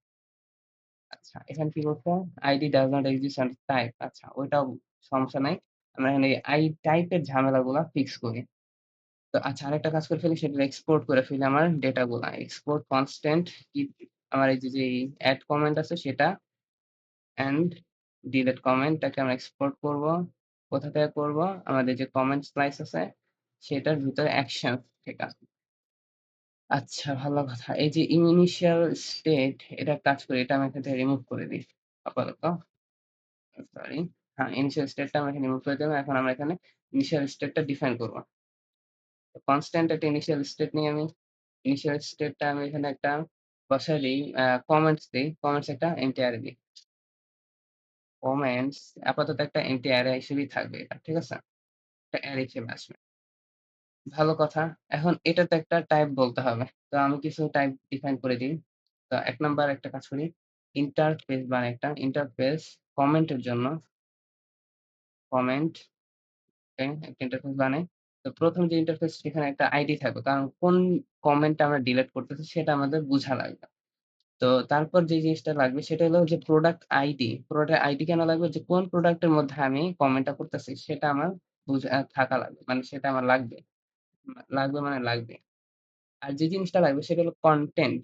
আচ্ছা এখানে কি করতে হবে? ID does not exist on type আচ্ছা ওইটাও সমস্যা নাই। আমরা এখানে টাইপের ঝামেলাগুলা ফিক্স করি। তো আচ্ছা আরেকটা কাজ করে ফেলি সেটা এক্সপোর্ট করে ফেলি আমার ডেটা গুলা। এক্সপোর্ট কনস্ট্যান্ট কি আমার এই যে এড কমেন্ট আছে সেটা অ্যান্ড ডিলিট কমেন্টটাকে আমরা এক্সপোর্ট করব। কোথা থেকে করব? আমাদের যে কমেন্ট স্লাইস আছে সেটার ভিতরে অ্যাকশন থেকে। আচ্ছা ভালো কথা। এই যে ইনিশিয়াল স্টেট এটার কাজ করি। এটা আমি এখান থেকে রিমুভ করে দিই আপাতত। সরি। হ্যাঁ, ইনিশিয়াল স্টেটটা আমরা এখানে রিমুভ করে দিলাম। এখন আমরা এখানে ইনিশিয়াল স্টেটটা ডিফাইন করব। কনস্ট্যান্ট একটা ইনিশিয়াল স্টেট নিই আমি। ইনিশিয়াল স্টেটটা আমি এখানে একটা বসায় দেই, কমেন্টস দেই। কমেন্টস একটা এম্পটি অ্যারে দিই। কমেন্টস আপাতত একটা এম্পটি অ্যারে হিসেবেই থাকবে এটা। ঠিক আছে? একটা অ্যারে হিসেবে আসবে। ভালো কথা। এখন এটাতে একটা টাইপ বলতে হবে। তো আমি কিছু টাইপ ডিফাইন করে দিই। তো ১ নাম্বার একটা কাজ করি। ইন্টারফেস বানাই একটা। ইন্টারফেস কমেন্টের জন্য কমেন্ট একটা ইন্টারফেস বানাই। তো ১ম যে ইন্টারফেস সেখানে একটা আইডি থাকবে। কারণ কোন কমেন্টটা আমরা ডিলিট করতেছি সেটা আমাদের বুঝা লাগবে। তো তারপর যে জিনিসটা লাগবে সেটা হলো যে প্রোডাক্ট আইডি। প্রোডাক্ট আইডি কেন লাগবে? যে কোন প্রোডাক্টের মধ্যে আমি কমেন্টটা করতেছি সেটা আমার বুঝা থাকা লাগবে। মানে সেটা আমার লাগবে। লাগবে মানে লাগবে। আর যে জিনিসটা লাগবে সেটা হলো কনটেন্ট।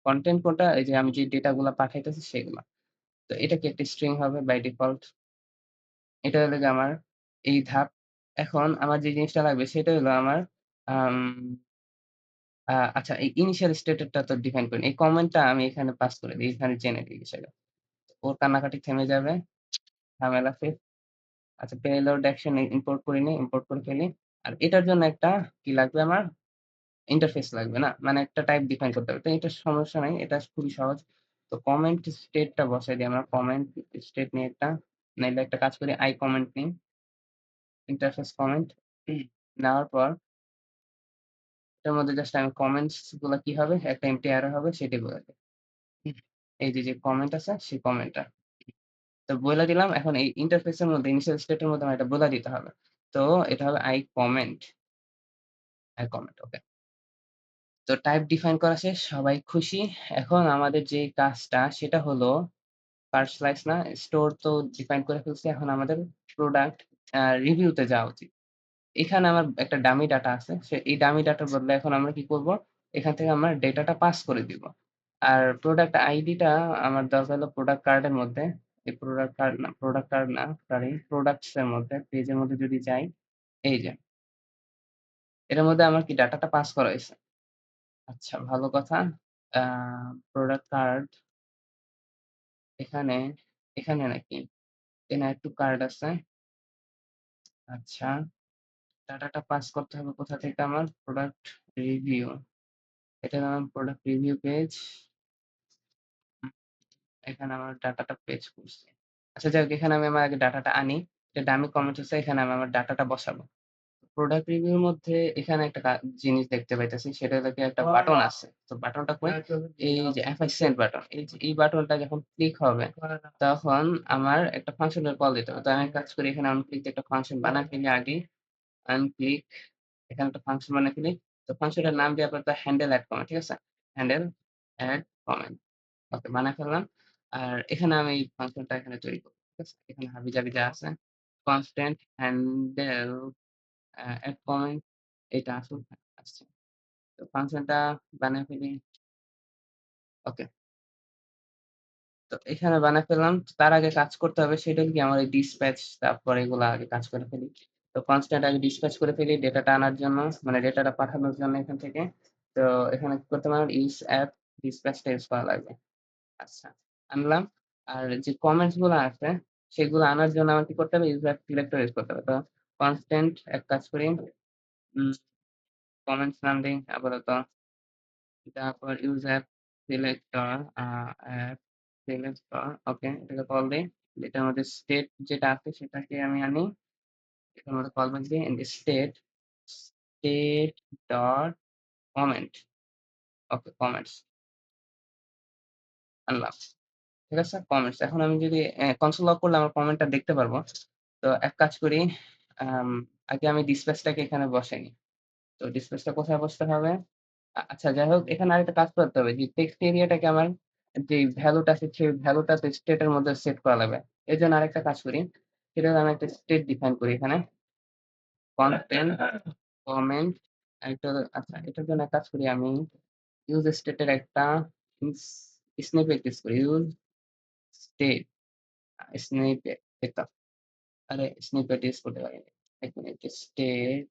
কনটেন্ট কোনটা? এই যে আমি যে ডেটা গুলা পাঠাইতেছি সেগুলা। তো এটা কি একটা স্ট্রিং হবে বাই ডিফল্ট। এটা হলো গিয়ে আমার এই ধাপ। এখন আমার যে জিনিসটা লাগবে সেটা হলো আমার আম আচ্ছা এই ইনিশিয়াল স্টেটেডটা তো ডিফাইন করিনি। এই কমেন্টটা আমি এখানে পাস করে দেই। এখানে জেনে দিই বিষয়টা। ওর কান্নাকাটি থেমে যাবে। ঝামেলা শেষ। আচ্ছা পেলোড অ্যাকশন ইম্পোর্ট করে নিই, ইম্পোর্ট করে ফেলি। আর এটার জন্য একটা কি লাগবে আমার? ইন্টারফেস লাগবে না? মানে একটা টাইপ ডিফাইন করতে হবে। তো এটা সমস্যা নাই। এটা খুবই সহজ। তো কমেন্ট স্টেটটা বসাই দিই আমরা। কমেন্ট স্টেট নিয়ে একটা নাইলে একটা কাজ করি I কমেন্ট নিই। ইন্টারফেস কমেন্ট নেওয়ার পর এটার মধ্যে জাস্ট আমি কমেন্টস গুলা কি হবে? একটা এম্পটি অ্যারো হবে সেটাই বলে দেই। হুম, এই যে কমেন্ট আছে সেই কমেন্টটা। তো বইলা দিলাম এখন এই ইন্টারফেস এর মধ্যে ইনিশিয়াল স্টেট এর মধ্যে আমার এটা বইলা দিতে হবে। তো এটা হবে I কমেন্ট ওকে। তো টাইপ ডিফাইন করা শেষ, সবাই খুশি। এখন আমাদের যে কাজটা সেটা হলো কার্ড স্লাইস না, স্টোর তো ডিফাইন করে ফেলছি। এখন আমাদের প্রোডাক্ট রিভিউ তে যাওয়া উচিত। এখানে আমার একটা ডামি ডাটা আছে। এই ডামি ডাটার বদলে এখন আমরা কি করব? এখান থেকে আমরা ডেটাটা পাস করে দিব। আর প্রোডাক্ট আইডিটা আমার দরকার হলো প্রোডাক্ট কার্ডের মধ্যে। এই প্রোডাক্ট কার্ড না, সরি প্রোডাক্টস এর মধ্যে পেজের মধ্যে যদি যাই, এই যে এটার মধ্যে আমার কি ডাটাটা পাস করা হইছে। আচ্ছা ভালো কথা। আ প্রোডাক্ট কার্ড এখানে, এখানে নাকি? এখানে আরেকটু কার্ড আছে। আচ্ছা, ডাটাটা পাস করতে হবে কোথা থেকে আমার? Product review. এটার নাম প্রোডাক্ট রিভিউ পেজ। হুম, এখানে আমার ডাটাটা পেজ করছি। আচ্ছা যাই হোক এখানে আমি আমার আগে ডাটাটা আনি। এটা ডামি কমেন্ট হচ্ছে এখানে আমি আমার ডাটাটা বসাবো। প্রোডাক্ট রিভিউর মধ্যে এখানে একটা জিনিস দেখতে পাইতেছি সেটা হলো গিয়ে একটা বাটন আছে। তো বাটনটা কই? এই যে FI সেন্ড বাটন। এই যে এই বাটনটা যখন ক্লিক হবে তখন আমার একটা ফাংশনের কল দিতে হবে। তো আমি এক কাজ করি এখানে অনক্লিক দিয়ে একটা ফাংশন বানাই ফেলি আগে। আনক্লিক এখানে একটা ফাংশন বানাই ফেলি। তো ফাংশনটার নাম দিয়ে আপাতত হ্যান্ডেল এড কমেন্ট। ঠিক আছে? Handle add comment. ওকে বানায় ফেললাম। আর এখানে আমি এই ফাংশনটা এখানে তৈরি করব। ঠিক আছে? এখানে হাবিজাবি যা আছে কনস্ট্যান্ট হ্যান্ডেল এড কমেন্ট এটা আসুক আসছে। তো ফাংশনটা বানায় ফেলি। ওকে। তো এখানে বানায় ফেললাম। তার আগে কাজ করতে হবে সেটা হলো কি আমার এই ডিসপ্যাচ তারপর এগুলা আগে কাজ করে ফেলি। তো কনস্ট্যান্ট আগে ডিসপ্যাচ করে ফেলি ডেটাটা আনার জন্য মানে ডেটাটা পাঠানোর জন্য এখান থেকে। তো এখানে কি করতে পারলাম ইউস অ্যাপ ডিসপ্যাচটা ইউজ করা লাগবে। আচ্ছা, আনলাম। আর যে কমেন্টস গুলা আছে সেগুলো আনার জন্য আমার কি করতে হবে ইউস অ্যাপ সিলেক্টর ইউজ করতে হবে। তো কনস্ট্যান্ট এক কাজ করি কমেন্টস নাম দেই আপাতত। তারপর use app selector app selector okay এটাকে কল দেই। এটার মধ্যে স্টেট যেটা আছে সেটাকে আমি আনি। এটার মধ্যে কল ব্যাক দিই and state dot comment okay comments আনলাম। ঠিক আছে? কমেন্টস। এখন আমি যদি কনসোল লক করলে আমার কমেন্টটা দেখতে পারবো। তো এক কাজ করি আম আগে আমি ডিসপ্যাচটাকে এখানে বসাই নিই। তো ডিসপ্যাচটা কোথায় বসতে হবে? আচ্ছা যাই হোক এখানে আরেকটা কাজ করতে হবে যে টেক্সট এরিয়াটাকে আমার যে ভ্যালুটা আছে সেই ভ্যালুটা তো স্টেটের মধ্যে সেট করা লাগবে। এজন্য আরেকটা কাজ করি। সেটা হলো আমি একটা স্টেট ডিফাইন করি এখানে। কনটেন্ট কমেন্ট আরেকটা হলো আচ্ছা এটার জন্য এক কাজ করি আমি ইউজ স্টেটের একটা ইস স্নিপেট ইউজ করি। ইউজ স্টেট স্নিপেট এটা আরে স্নিপেট ইউজ করতে পারি না। ১ মিনিট স্টেট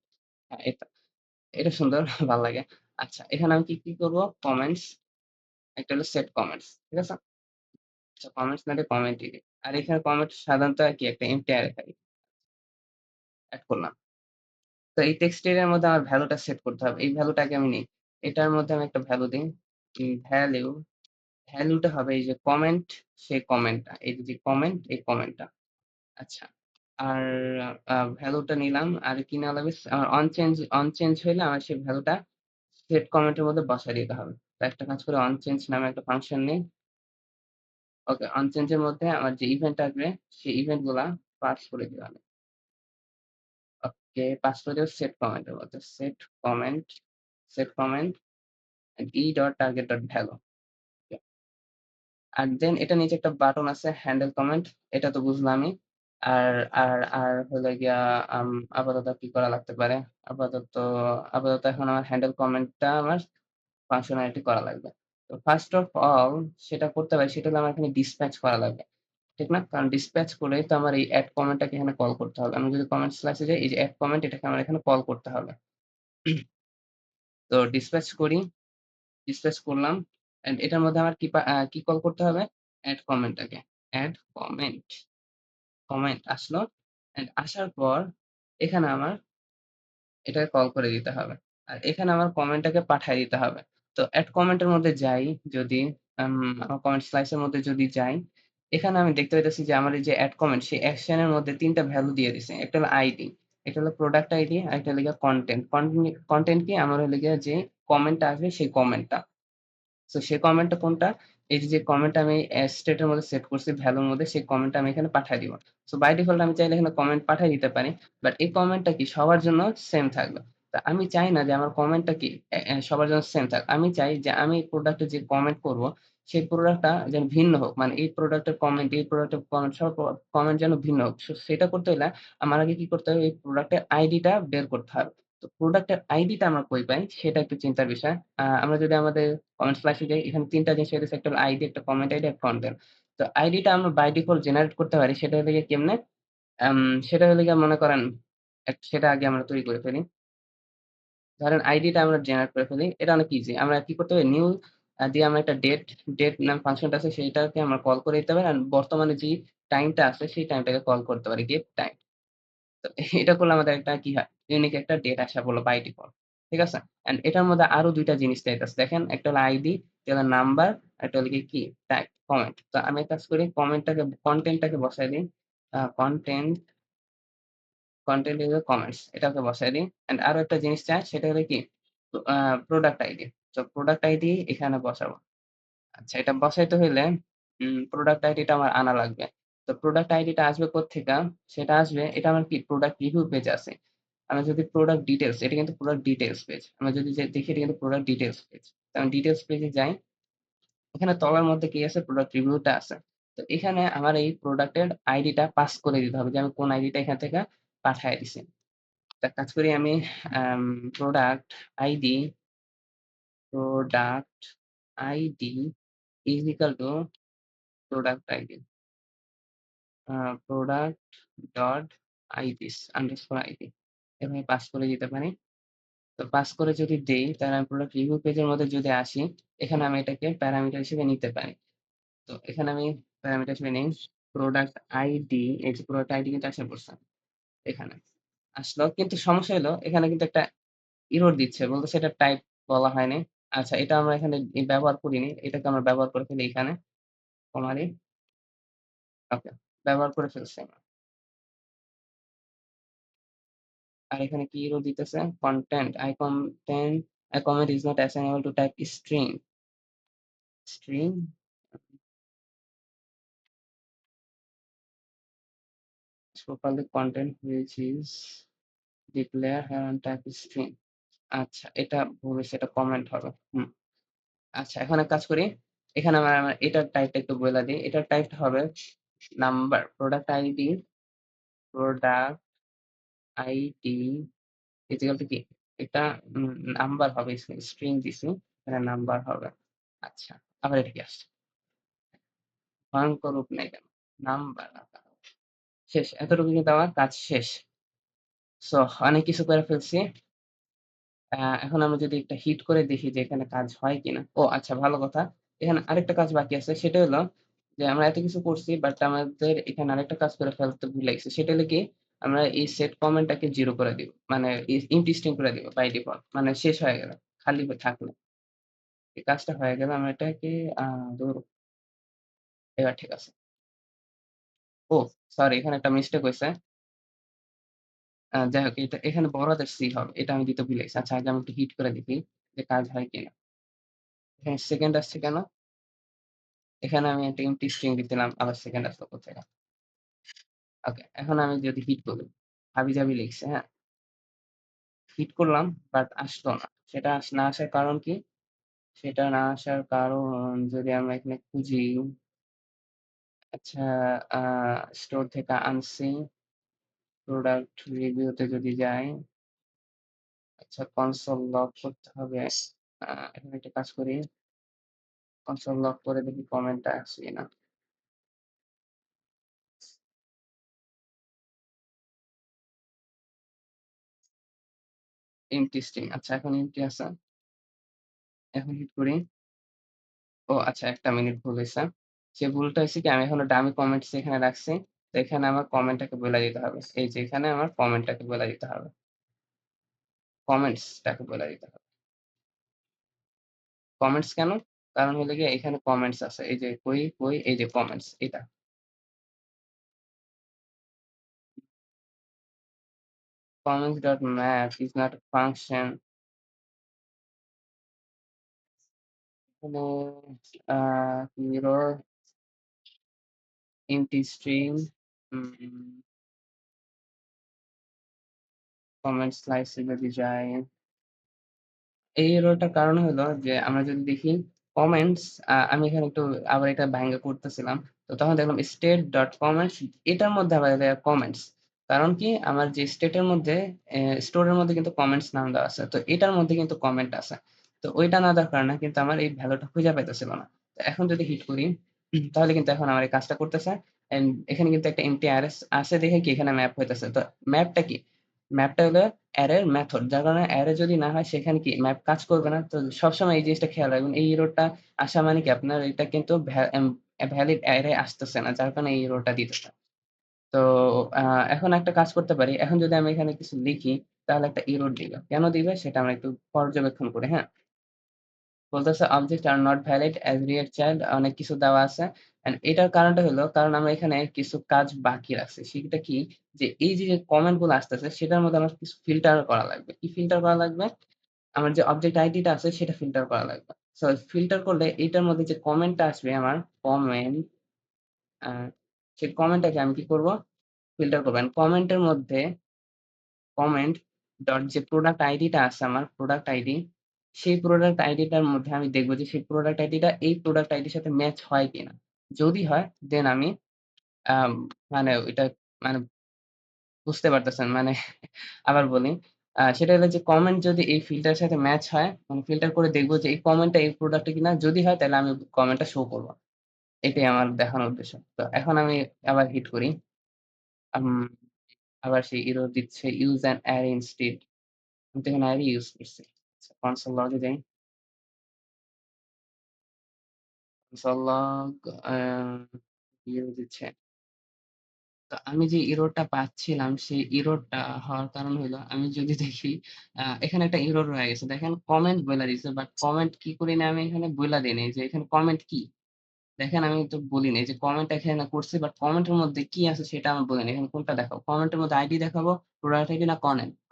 এটা এটা সুন্দর ভাল লাগে। আচ্ছা এখানে আমি কি করব? কমেন্টস একটা হলো সেট কমেন্টস। ঠিক আছে? আচ্ছা কমেন্টস না দিয়ে কমেন্টই দিই। আর এখানে কমেন্ট সাধারণত কি একটা এম্পটি অ্যারে থাকে। এড করলাম। তো এই টেক্সট এরিয়ার মধ্যে আমার ভ্যালুটা সেট করতে হবে। এই ভ্যালুটাকে আমি নেই। এটার মধ্যে আমি একটা ভ্যালু দেই। ভ্যালু, ভ্যালুটা হবে এই যে কমেন্ট, সেই কমেন্টটা। এই যে কমেন্ট, এই কমেন্টটা। আচ্ছা। আর ভ্যালুটা নিলাম। আর কি নেওয়া লাগবে? আমার অন চেঞ্জ হইলে আমার সেই ভ্যালুটা সেট কমেন্টের মধ্যে বসায় দিতে হবে। তো একটা কাজ করে অনচেঞ্জ নামে একটা ফাংশন নেই। ওকে অনচেঞ্জ এর মধ্যে আমার যে ইভেন্ট আসবে সেই ইভেন্ট গুলা পাস করে দিলাম। কে পাস করে দেব সেট কমেন্ট এর মধ্যে। সেট কমেন্ট and e.target.value আর দেন এটার নিচে একটা বাটন আছে হ্যান্ডেল কমেন্ট। এটা তো বুঝলামই। আর আর হইলো গিয়া আম আপাতত কি করা লাগতে পারে? আপাতত আপাতত এখন আমার হ্যান্ডেল কমেন্টটা আমার ফাংশনালিটি করা লাগবে। তো ফার্স্ট অফ অল সেটা করতে পারি সেটা হলো আমার এখানে ডিসপ্যাচ করা লাগবে। ঠিক না? কারণ ডিসপ্যাচ করেই তো আমার এই এড কমেন্টটাকে এখানে কল করতে হবে। আমি যদি কমেন্ট স্ল্যাশে যাই এই যে এড কমেন্ট এটাকে আমার এখানে কল করতে হবে। তো ডিসপ্যাচ করি, ডিসপ্যাচ করলাম। অ্যান্ড এটার মধ্যে আমার কি কল করতে হবে? এড কমেন্টটাকে। এড কমেন্ট আসলো। অ্যান্ড আসার পর এখানে আমার এটাকে কল করে দিতে হবে। আর এখানে আমার কমেন্টটাকে পাঠায় দিতে হবে। তো এড কমেন্টের মধ্যে যাই যদি আম আমার কমেন্ট স্লাইস এর মধ্যে যদি যাই, এখানে আমি দেখতে পাইতেছি যে আমার এই যে এড কমেন্ট সেই অ্যাকশন এর মধ্যে ৩ টা ভ্যালু দিয়ে দিছে। একটা হলো আইডি, একটা হলো প্রোডাক্ট আইডি, আরেকটা হলো গিয়া কনটেন্ট। কনটেন্ট কি? আমার হলো গিয়া যে কমেন্টটা আসবে সেই কমেন্টটা। সো সেই কমেন্টটা কোনটা? এই যে কমেন্ট আমি স্টেট এর মধ্যে সেট করছি ভ্যালুর মধ্যে সেই কমেন্টটা আমি এখানে পাঠায় দিব। সো বাই ডিফল্ট আমি চাইলে এখানে কমেন্ট পাঠায় দিতে পারি। বাট এই কমেন্টটা কি সবার জন্য সেম থাকবে। তো আমি চাই না যে আমার কমেন্টটা কি সবার জন্য সেম থাক। আমি চাই যে আমি এই প্রোডাক্টে যে কমেন্ট করব, সেই প্রোডাক্টটা যেন ভিন্ন হোক। মানে এই প্রোডাক্টের কমেন্ট, এই প্রোডাক্টের কমেন্ট সব কমেন্ট যেন ভিন্ন হোক। সো সেটা করতে হইলে আমার আগে কি করতে হবে? এই প্রোডাক্টের আইডিটা বের করতে হবে। তো প্রোডাক্টের আইডিটা আমরা কই পাই? সেটা একটু চিন্তার বিষয়। আমরা যদি আমাদের কমেন্ট স্ল্যাশে যাই, এখানে ৩ টা জিনিস হইতেছে একটা হলো আইডি, একটা কমেন্ট আইডি, একটা কনটেন্ট। তো আইডিটা আমরা বাই ডিফল্ট জেনারেট করতে পারি। সেটা হলো গিয়ে কেমনে? আম সেটা হলো গিয়ে মনে করেন সেটা আগে আমরা তৈরি করে ফেলি। ধরেন আইডিটা আমরা জেনারেট করে ফেলি। এটা অনেক ইজি। আমরা কি করতে হবে? নিউ দিয়ে আমরা একটা ডেট নাম ফাংশনটা আছে সেইটাকে আমরা কল করে দিতে পারি। আর বর্তমানে যে টাইমটা আছে সেই টাইমটাকে কল করতে পারি গেট টাইম। তো এটা করলে আমাদের একটা কি হয়? ইউনিক একটা ডেট আসা বলল বাই ডিফল্ট। ঠিক আছে? অ্যান্ড এটার মধ্যে আরো ২ টা জিনিস চাইতেছে। দেখেন একটা হলো আইডি, একটা হলো নাম্বার, একটা হলো কি টাইপ কমেন্ট। তো আমি এক কাজ করি কনটেন্টটাকে বসায় দেই। কনটেন্ট কনটেন্ট ইস কমেন্টস এটাকে বসায় দিই। অ্যান্ড আরো একটা জিনিস চাই সেটা হলো কি? আ প্রোডাক্ট আইডি। তো প্রোডাক্ট আইডি এখানে বসাবো। আচ্ছা এটা বসাইতে হইলে প্রোডাক্ট আইডিটা আমার আনা লাগবে। তো প্রোডাক্ট আইডিটা আসবে কোত্থেকা? সেটা আসবে এটা আমার কি প্রোডাক্ট রিভিউ পেজ আছে। আমরা যদি প্রোডাক্ট ডিটেইলস এটা কিন্তু প্রোডাক্ট ডিটেইলস পেজ। আমরা যদি দেখি এটা কিন্তু প্রোডাক্ট ডিটেইলস পেজ। তো আমি ডিটেইলস পেজে যাই। এখানে তলার মধ্যে কি আছে? প্রোডাক্ট রিভিউটা আছে। তো এখানে আমার এই প্রোডাক্টের আইডিটা পাস করে দিতে হবে যে আমি কোন আইডিটা এখান থেকে পাঠায় দিছি। তো এক কাজ করি আমি um product ID product ID is equal to product ID. Uh product dot IDs underscore ID এভাবে পাস করে দিতে পারি। তো পাস করে যদি দেই তাহলে আমি প্রোডাক্ট রিভিউ পেজের মধ্যে যদি আসি, এখানে আমি এটাকে প্যারামিটার হিসেবে নিতে পারি। তো এখানে আমি প্যারামিটার হিসেবে নেই প্রোডাক্ট আইডি এই যে প্রোডাক্ট আইডি কিন্তু এসে পড়ছে এখানে। আসলো কিন্তু সমস্যা হলো এখানে কিন্তু একটা এরর দিচ্ছে। বলতেছে এটা টাইপ বলা হয়নি। আচ্ছা এটা আমরা এখানে ব্যবহার করিনি। এটাকে আমরা ব্যবহার করে ফেলি এখানে। কমারি ওকে ব্যবহার করে ফেলছি আমরা। আর এখানে কি এরর দিতেছে? a comment is not assignable to type string for the content which is declare here on type string আচ্ছা এটা ভুল হইছে এটা কমেন্ট হবে। আচ্ছা এখন এক কাজ করি। এখানে আমার এটার টাইপটা একটু বইলা দেই। এটার টাইপটা হবে number product ID equal to কি? এটা নাম্বার হবে স্ট্রিং দিছি। এখানে নাম্বার হবে। আচ্ছা আবার এটা কি আসছে? ভয়ংকর রূপ নেই কেন? নাম্বার শেষ। এতটুকু কিন্তু আমার কাজ শেষ। সো অনেক কিছু করে ফেলছি। আ এখন আমরা যদি একটা হিট করে দেখি যে এখানে কাজ হয় কিনা। ও আচ্ছা ভালো কথা। এখানে আরেকটা কাজ বাকি আছে। সেটা হলো যে আমরা এত কিছু করছি বাট আমাদের এখানে আরেকটা কাজ করে ফেলতে ভুলে গেছি। সেটা হলো কি? আমরা এই সেট কমেন্টটাকে 0 করে দিব। মানে এমপ্টি স্ট্রিং করে দিব বাই ডিফল্ট। মানে শেষ হয়ে গেল। খালি থাকলো। এই কাজটা হয়ে গেলে আমরা এটাকে আ ধুর এবার ঠিক আছে। ওহ! সরি এখানে একটা মিস্টেক হইছে। যাই হোক এটা এখানে বড় হাতের সি হবে। এটা আমি দিতে ভুলে গেছি। আচ্ছা আগে আমি একটু হিট করে দেখি যে কাজ হয় কিনা। এখানে সেকেন্ড আসছে কেন? এখানে আমি একটা এমপ্টি স্ট্রিং দিছিলাম। আবার সেকেন্ড আসলো কোত্থেকে? ওকে। এখন আমি যদি হিট করি, হাবিজাবি লিখছে, হ্যাঁ? হিট করলাম বাট আসলো না। সেটা না আসার কারণ কি? সেটা না আসার কারণ যদি আমরা এখানে খুঁজি, আচ্ছা আ স্টোর থেকে আনছি। প্রোডাক্ট রিভিউ তে যদি যাই, আচ্ছা কনসোল লক করতে হবে। এখানে একটা কাজ করি। কনসোল লক করে দেখি কমেন্টটা আসছে কিনা। এমটি স্ট্রিং, আচ্ছা এখন এমটি আছে। এখন হিট করি। ও আচ্ছা ১ টা মিনিট ভুল হইছে। সে ভুলটা হইছে কি আমি এখনো ডামি কমেন্টস এখানে রাখছি। তো এখানে আমার কমেন্টটাকে বইলা দিতে হবে। এই যে এখানে আমার কমেন্টটাকে বইলা দিতে হবে। কমেন্টসটাকে বইলা দিতে হবে। কমেন্টস কেন? কারণ হলো গিয়ে এখানে কমেন্টস আছে। এই যে কই এই যে কমেন্টস এটা। comments.map is not a function. এখানে mirror empty string উম comment slice এ যদি যাই, এই এররটার কারণ হলো যে আমরা যদি দেখি কমেন্টস আমি এখানে একটু আবার এটা ভাইঙ্গা করতেছিলাম। তো তখন দেখলাম state.comments এটার মধ্যে আবার কমেন্টস। কারণ কি আমার যে স্টেটের মধ্যে স্টোরের মধ্যে কিন্তু কমেন্টস নাম দেওয়া আছে। তো এটার মধ্যে কিন্তু কমেন্ট আছে। তো ওইটা না দেওয়ার কারণে কিন্তু আমার এই ভ্যালুটা খুঁজে পাইতেছিল না। তো এখন যদি হিট করি তাহলে কিন্তু এখন আমার এই কাজটা করতেছে। অ্যান্ড এখানে কিন্তু একটা এমপ্টি অ্যারেস আছে দেখে কি এখানে ম্যাপ হইতেছে। তো ম্যাপটা কি? ম্যাপটা হলো অ্যারের মেথড। যার কারণে অ্যারে যদি না হয় সেখানে কি ম্যাপ কাজ করবে না। তো সবসময় এই জিনিসটা খেয়াল রাখবেন। এই এররটা আসা মানে কি আপনার এটা কিন্তু ভ্যালিড অ্যারে আসতেছে না। যার কারণে এই এররটা দিতেছে। তো আ এখন একটা কাজ করতে পারি। এখন যদি আমি এখানে কিছু লিখি তাহলে একটা এরর দিবে। কেন দিবে সেটা আমরা একটু পর্যবেক্ষণ করি, হ্যাঁ? বলতেছে object are not valid as react child অনেক কিছু দেওয়া আছে। অ্যান্ড এটার কারণটা হলো কারণ আমরা এখানে কিছু কাজ বাকি রাখছি। সেটা কি? যে এই যে কমেন্ট গুলো আসতেছে সেটার মধ্যে আমার কিছু ফিল্টার করা লাগবে। কি ফিল্টার করা লাগবে? আমার যে অবজেক্ট আইডিটা আছে সেটা ফিল্টার করা লাগবে। সো ফিল্টার করলে এইটার মধ্যে যে কমেন্টটা আসবে আমার কমেন্ট আ সেই কমেন্টটাকে আমি কি করব? ফিল্টার করব। অ্যান্ড কমেন্টের মধ্যে কমেন্ট ডট যে প্রোডাক্ট আইডিটা আছে আমার প্রোডাক্ট আইডি, সেই প্রোডাক্ট আইডিটার মধ্যে আমি দেখব যে সেই প্রোডাক্ট আইডিটা এই প্রোডাক্ট আইডির সাথে ম্যাচ হয় কিনা। যদি হয় দেন আমি আম মানে ওইটা মানে বুঝতে পারতেছেন মানে আবার বলি। সেটা হলো যে কমেন্ট যদি এই ফিল্টারের সাথে ম্যাচ হয়, মানে ফিল্টার করে দেখব যে এই কমেন্টটা এই প্রোডাক্ট এর কিনা। যদি হয় তাহলে আমি কমেন্টটা শো করব। এটাই আমার দেখানোর উদ্দেশ্য। তো এখন আমি আবার হিট করি। আম আবার সেই এরর দিচ্ছে ইউস অ্যান অ্যারে ইনস্টেড। আমি তো এখানে অ্যারে ইউস করছি। আচ্ছা কনসোল লগ এ যাই। কনসোল লগ আ ইরর দিচ্ছে। তো আমি যে এররটা পাচ্ছিলাম সেই এররটা হওয়ার কারণ হইলো আমি যদি দেখি এখানে একটা এরর রয়ে গেছে। দেখেন কমেন্ট বইলা দিছে বাট কমেন্ট কি করি না আমি এখানে বইলা দেই নাই যে এখানে কমেন্ট কি? দেখেন আমি তো বলি নাই যে কমেন্ট এখানে করছি বাট কমেন্টের মধ্যে কি আছে সেটা আমি বলি নাই। এখানে কোনটা দেখাবো? কমেন্টের মধ্যে আইডি দেখাবো, প্রোডাক্ট আইডি না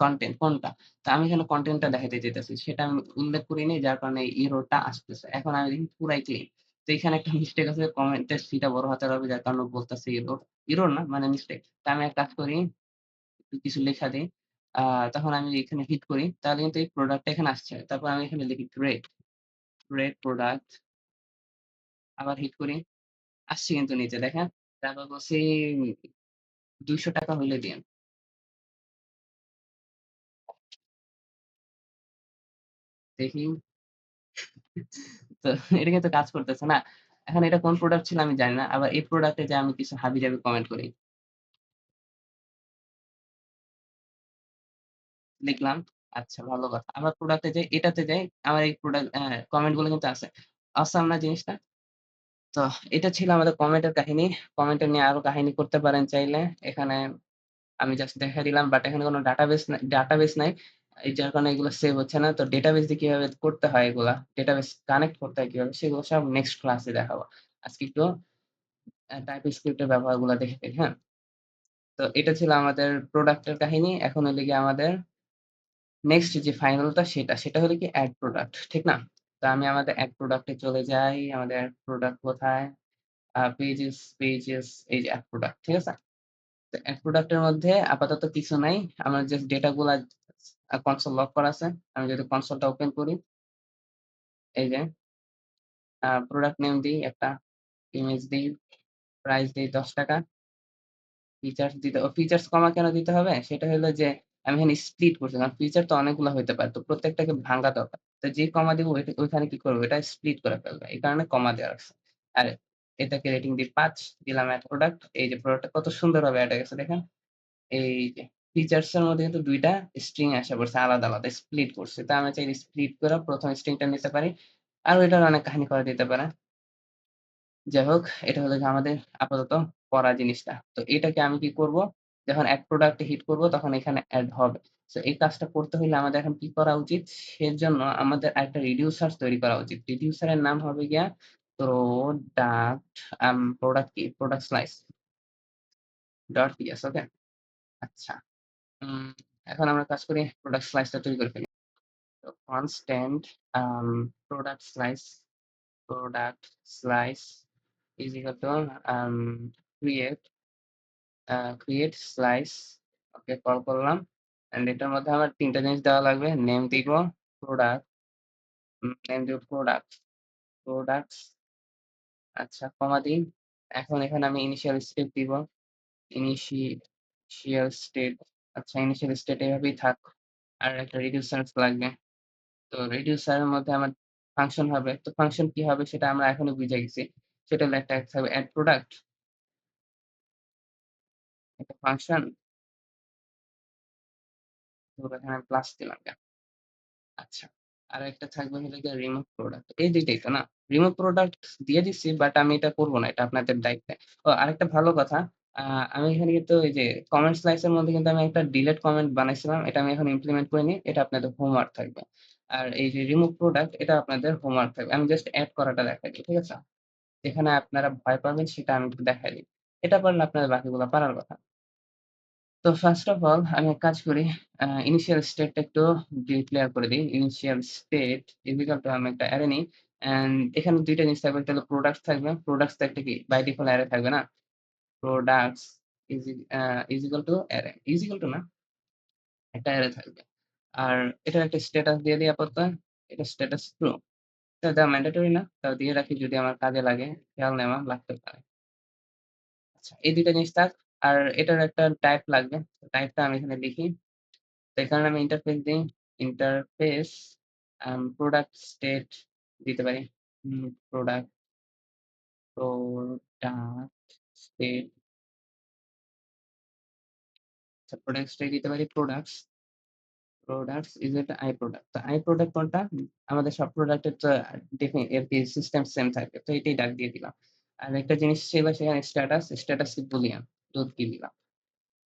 কনটেন্ট কোনটা? তো আমি এখানে কনটেন্টটা দেখাইতে চাইতেছি। সেটা আমি উল্লেখ করি নাই যার কারণে এই এররটা আসতেছে। এখন আমি দেখি পুরাই ক্লিন। তো এখানে একটা মিস্টেক আছে কমেন্টের সি টা বড় হাতের হবে যার কারণে বলতেছে এরর। এরর না মানে মিস্টেক। তো আমি এক কাজ করি, একটু কিছু লেখা দেই। আ তখন আমি এখানে হিট করি। তাহলে কিন্তু এই প্রোডাক্টটা এখানে আসছে। তারপর আমি এখানে লিখি গ্রেট প্রোডাক্ট। আবার হিট করি। আসছে কিন্তু নিচে দেখেন। তারপর বলছি ৳২০০ হইলে দিয়েন। দেখি তো এটা কিন্তু কাজ করতেছে না। এখন এটা কোন প্রোডাক্ট ছিল আমি জানি না। আবার এই প্রোডাক্টে যে আমি কিছু হাবিজাবি কমেন্ট করি। লিখলাম, আচ্ছা ভালো কথা। আবার প্রোডাক্টে যাই, এটাতে যাই, আমার এই প্রোডাক্ট কমেন্ট গুলো কিন্তু আছে। অসাম না জিনিসটা? তো এটা ছিল আমাদের কমেন্টের কাহিনী। কমেন্টের নিয়ে আরো কাহিনী করতে পারেন চাইলে। এখানে আমি জাস্ট দেখায় দিলাম। বাট এখানে কোন ডাটাবেস নাই। এই যার কারণে এগুলো সেভ হচ্ছে না। তো ডেটাবেস দিয়ে কিভাবে করতে হয় এগুলা, ডেটাবেস কানেক্ট করতে হয় কিভাবে সেগুলো সব নেক্সট ক্লাসে দেখাবো। আজকে একটু টাইপস্ক্রিপ্ট এর ব্যবহারগুলা দেখে ফেলি, হ্যাঁ? তো এটা ছিল আমাদের প্রোডাক্ট এর কাহিনী। এখন হলো গিয়ে আমাদের নেক্সট যে ফাইনালটা সেটা হলো কি এড প্রোডাক্ট, ঠিক না? তো আমি আমাদের এড প্রোডাক্ট এ চলে যাই। আমাদের এড প্রোডাক্ট কোথায়? পেজেস এই যে এড প্রোডাক্ট, ঠিক আছে? তো এড প্রোডাক্ট এর মধ্যে আপাতত কিছু নাই। আমার জাস্ট ডেটা গুলা কনসোল লক করা আছে। আমি যদি কনসোলটা ওপেন করি, এই যে প্রোডাক্ট নেম দিই একটা, ইমেজ দিই, প্রাইস দেই ৳১০, ফিচার্স দিতে ফিচার্স কমা কেন দিতে হবে? সেটা হলো যে আমি এখানে স্প্লিট করছি। কারণ ফিচার তো অনেকগুলা হইতে পারে। তো প্রত্যেকটাকে ভাঙা দরকার। তো যে কমা দিব ওইখানে কি করব? এটা স্প্লিট করে ফেলবে। এই কারণে কমা দেওয়া রাখছে। আর এটাকে রেটিং দিই ৫, দিলাম এড প্রোডাক্ট। এই যে প্রোডাক্টটা কত সুন্দরভাবে এড হয়ে গেছে দেখেন? এই যে ফিচার্স এর মধ্যে কিন্তু ২ টা স্ট্রিং এসে পড়ছে আলাদা, আলাদা স্প্লিট করছে। তো আমি চাইলে স্প্লিট করে ১ম স্ট্রিংটা নিতে পারি। আর ওইটার অনেক কাহিনী করা দিতে পারে। যাই হোক, এটা হলো গিয়ে আমাদের আপাতত পড়া জিনিসটা। তো এটাকে আমি কি করব? যখন এড প্রোডাক্ট এ হিট করব তখন এখানে এড হবে। সো এই কাজটা করতে হইলে আমাদের এখন কি করা উচিত? সেজন্য আমাদের আরেকটা রিডিউসার তৈরি করা উচিত। রিডিউসার এর নাম হবে গিয়া প্রোডাক্ট প্রোডাক্ট কি? প্রোডাক্ট স্লাইস ডট পিএস ওকে? আচ্ছা। উম এখন আমরা কাজ করি প্রোডাক্ট স্লাইসটা তৈরি করে ফেলি। তো constant um product slice product slice is equal to create create slice okay call করলাম এন্ড এটার মধ্যে আমার ৩ টা জিনিস দেওয়া লাগবে নেম দিব প্রোডাক্ট নেম দিব প্রোডাক্টস আচ্ছা কমা দিই এখন এখানে আমি ইনিশিয়াল স্টেট দিব ইনিশিয়াল স্টেট আচ্ছা ইনিশিয়াল স্টেট এভাবেই থাক আর একটা রিডিউসার লাগবে তো রিডিউসার এর মধ্যে আমার ফাংশন হবে তো ফাংশন কি হবে সেটা আমরা এখনই বুঝে গেছি সেটা হলো একটা থাকবে এড প্রোডাক্ট একটা ফাংশন ধরো এখানে প্লাস দিলাম আচ্ছা। আরেকটা থাকবে হলো গিয়ে রিমুভ প্রোডাক্ট। এই ২ টাই তো না? রিমুভ প্রোডাক্ট দিয়ে দিচ্ছি বাট আমি এটা করব না। এটা আপনাদের দায়িত্বে। ও আরেকটা ভালো কথা, আ আমি এখানে কিন্তু এই যে কমেন্ট স্লাইস এর মধ্যে কিন্তু আমি একটা ডিলিট কমেন্ট বানাইছিলাম। এটা আমি এখন ইমপ্লিমেন্ট করিনি। এটা আপনাদের হোমওয়ার্ক থাকবে। আর এই যে রিমুভ প্রোডাক্ট এটা আপনাদের হোমওয়ার্ক থাকবে। আমি জাস্ট এড করাটা দেখাই দিই। ঠিক আছে? যেখানে আপনারা ভয় পাবেন সেটা আমি একটু দেখাই দিই। এটা পারলে আপনাদের বাকিগুলা পারার কথা। তো ফার্স্ট অফ অল আমি এক কাজ করি ইনিশিয়াল স্টেটটা একটু ডিক্লেয়ার করে দিই। Initial state is equal two আমি একটা অ্যারে নিই অ্যান্ড এখানে ২ টা জিনিস থাকবে। একটা হলো প্রোডাক্টস থাকবে। প্রোডাক্টস তো একটা কি বাই ডিফল্ট অ্যারে থাকবে না? Products is is equal two array. Is equal two না, একটা অ্যারে থাকবে। আর এটার একটা স্ট্যাটাস দিয়ে দিই আপাতত। এটা স্ট্যাটাস ট্রু। এটা দেওয়া ম্যান্ডেটরি না। তাও দিয়ে রাখি যদি আমার কাজে লাগে। খেয়াল নেওয়া লাগতে পারে। আচ্ছা এই ২ টা জিনিস থাক। আর এটার একটা টাইপ লাগবে। টাইপটা আমি এখানে লিখি। তো এখানে আমি ইন্টারফেস দিই। ইন্টারফেস প্রোডাক্ট স্টেট দিতে পারি। প্রোডাক্ট প্রোডাক্ট স্টেট আচ্ছা প্রোডাক্ট স্টেট দিতে পারি প্রোডাক্টস ইজ এটা আই প্রোডাক্ট। তো আই প্রোডাক্ট কোনটা? আমাদের সব প্রোডাক্টের তো আরকি সিস্টেম সেম থাকে। তো এটাই ডাক দিয়ে দিলাম। আর একটা জিনিস ছিল সেখানে স্ট্যাটাস কি বুলিয়ান। দুধ কি দিলাম।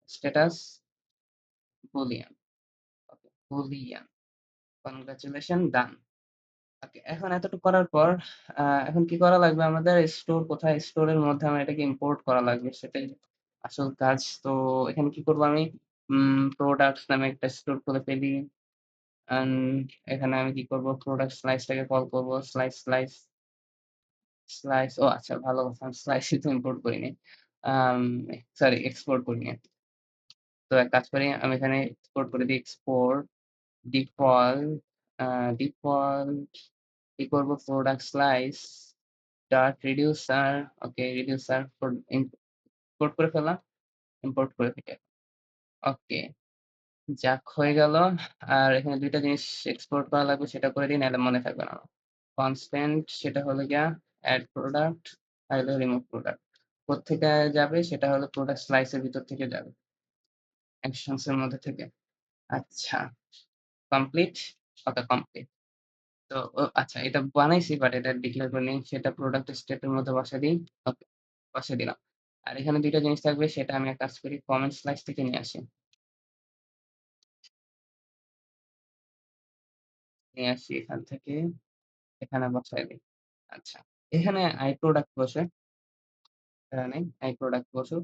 Status boolean. Okay boolean. Congratulation done. Okay, এখন এতটুকু করার পর এখন কি করা লাগবে আমাদের স্টোর কোথায়? স্টোরের মধ্যে আমার এটাকে ইম্পোর্ট করা লাগবে। সেটাই আসল কাজ। তো এখানে কি করব আমি? প্রোডাক্টস নামে একটা স্টোর খুলে ফেলি। এখানে আমি কি করব? প্রোডাক্ট স্লাইসটাকে কল করব। স্লাইস ও আচ্ছা ভালো কথা। আমি স্লাইসই তো ইম্পোর্ট করিনি। আম সরি এক্সপোর্ট করিনি। তো এক কাজ করি আমি এখানে এক্সপোর্ট করে দিই এক্সপোর্ট ডিফল্ট আ ডিফল্ট কি করব? প্রোডাক্ট স্লাইস ডট রিডিউসার ওকে রিডিউসার ইম্পোর্ট করে ফেললাম। ইম্পোর্ট করে ফেলি। ওকে যাক হয়ে গেল। আর এখানে ২ টা জিনিস এক্সপোর্ট করা লাগবে সেটা করে দিই নাহলে মনে থাকবে না আমার। কনস্ট্যান্ট সেটা হলো গিয়া এড প্রোডাক্ট আর হলো রিমুভ প্রোডাক্ট। কোত্থেকে যাবে সেটা হলো প্রোডাক্ট স্লাইস এর ভিতর থেকে যাবে। অ্যাকশনস এর মধ্যে থেকে। আচ্ছা কমপ্লিট? ওকে কমপ্লিট। তো আচ্ছা এটা বানাইছি বাট এটা ডিক্লেয়ার করিনি। সেটা প্রোডাক্ট স্টেট এর মধ্যে বসায় দেই। ওকে বসায় দিলাম। আর এখানে ২ টা জিনিস থাকবে সেটা আমি এক কাজ করি কমেন্ট স্লাইস থেকে নিয়ে আসি। নিয়ে আসি এখান থেকে এখানে বসায় দেই। আচ্ছা। এখানে আই প্রোডাক্ট বসে, প্যারা নাই। আই প্রোডাক্ট বসুক।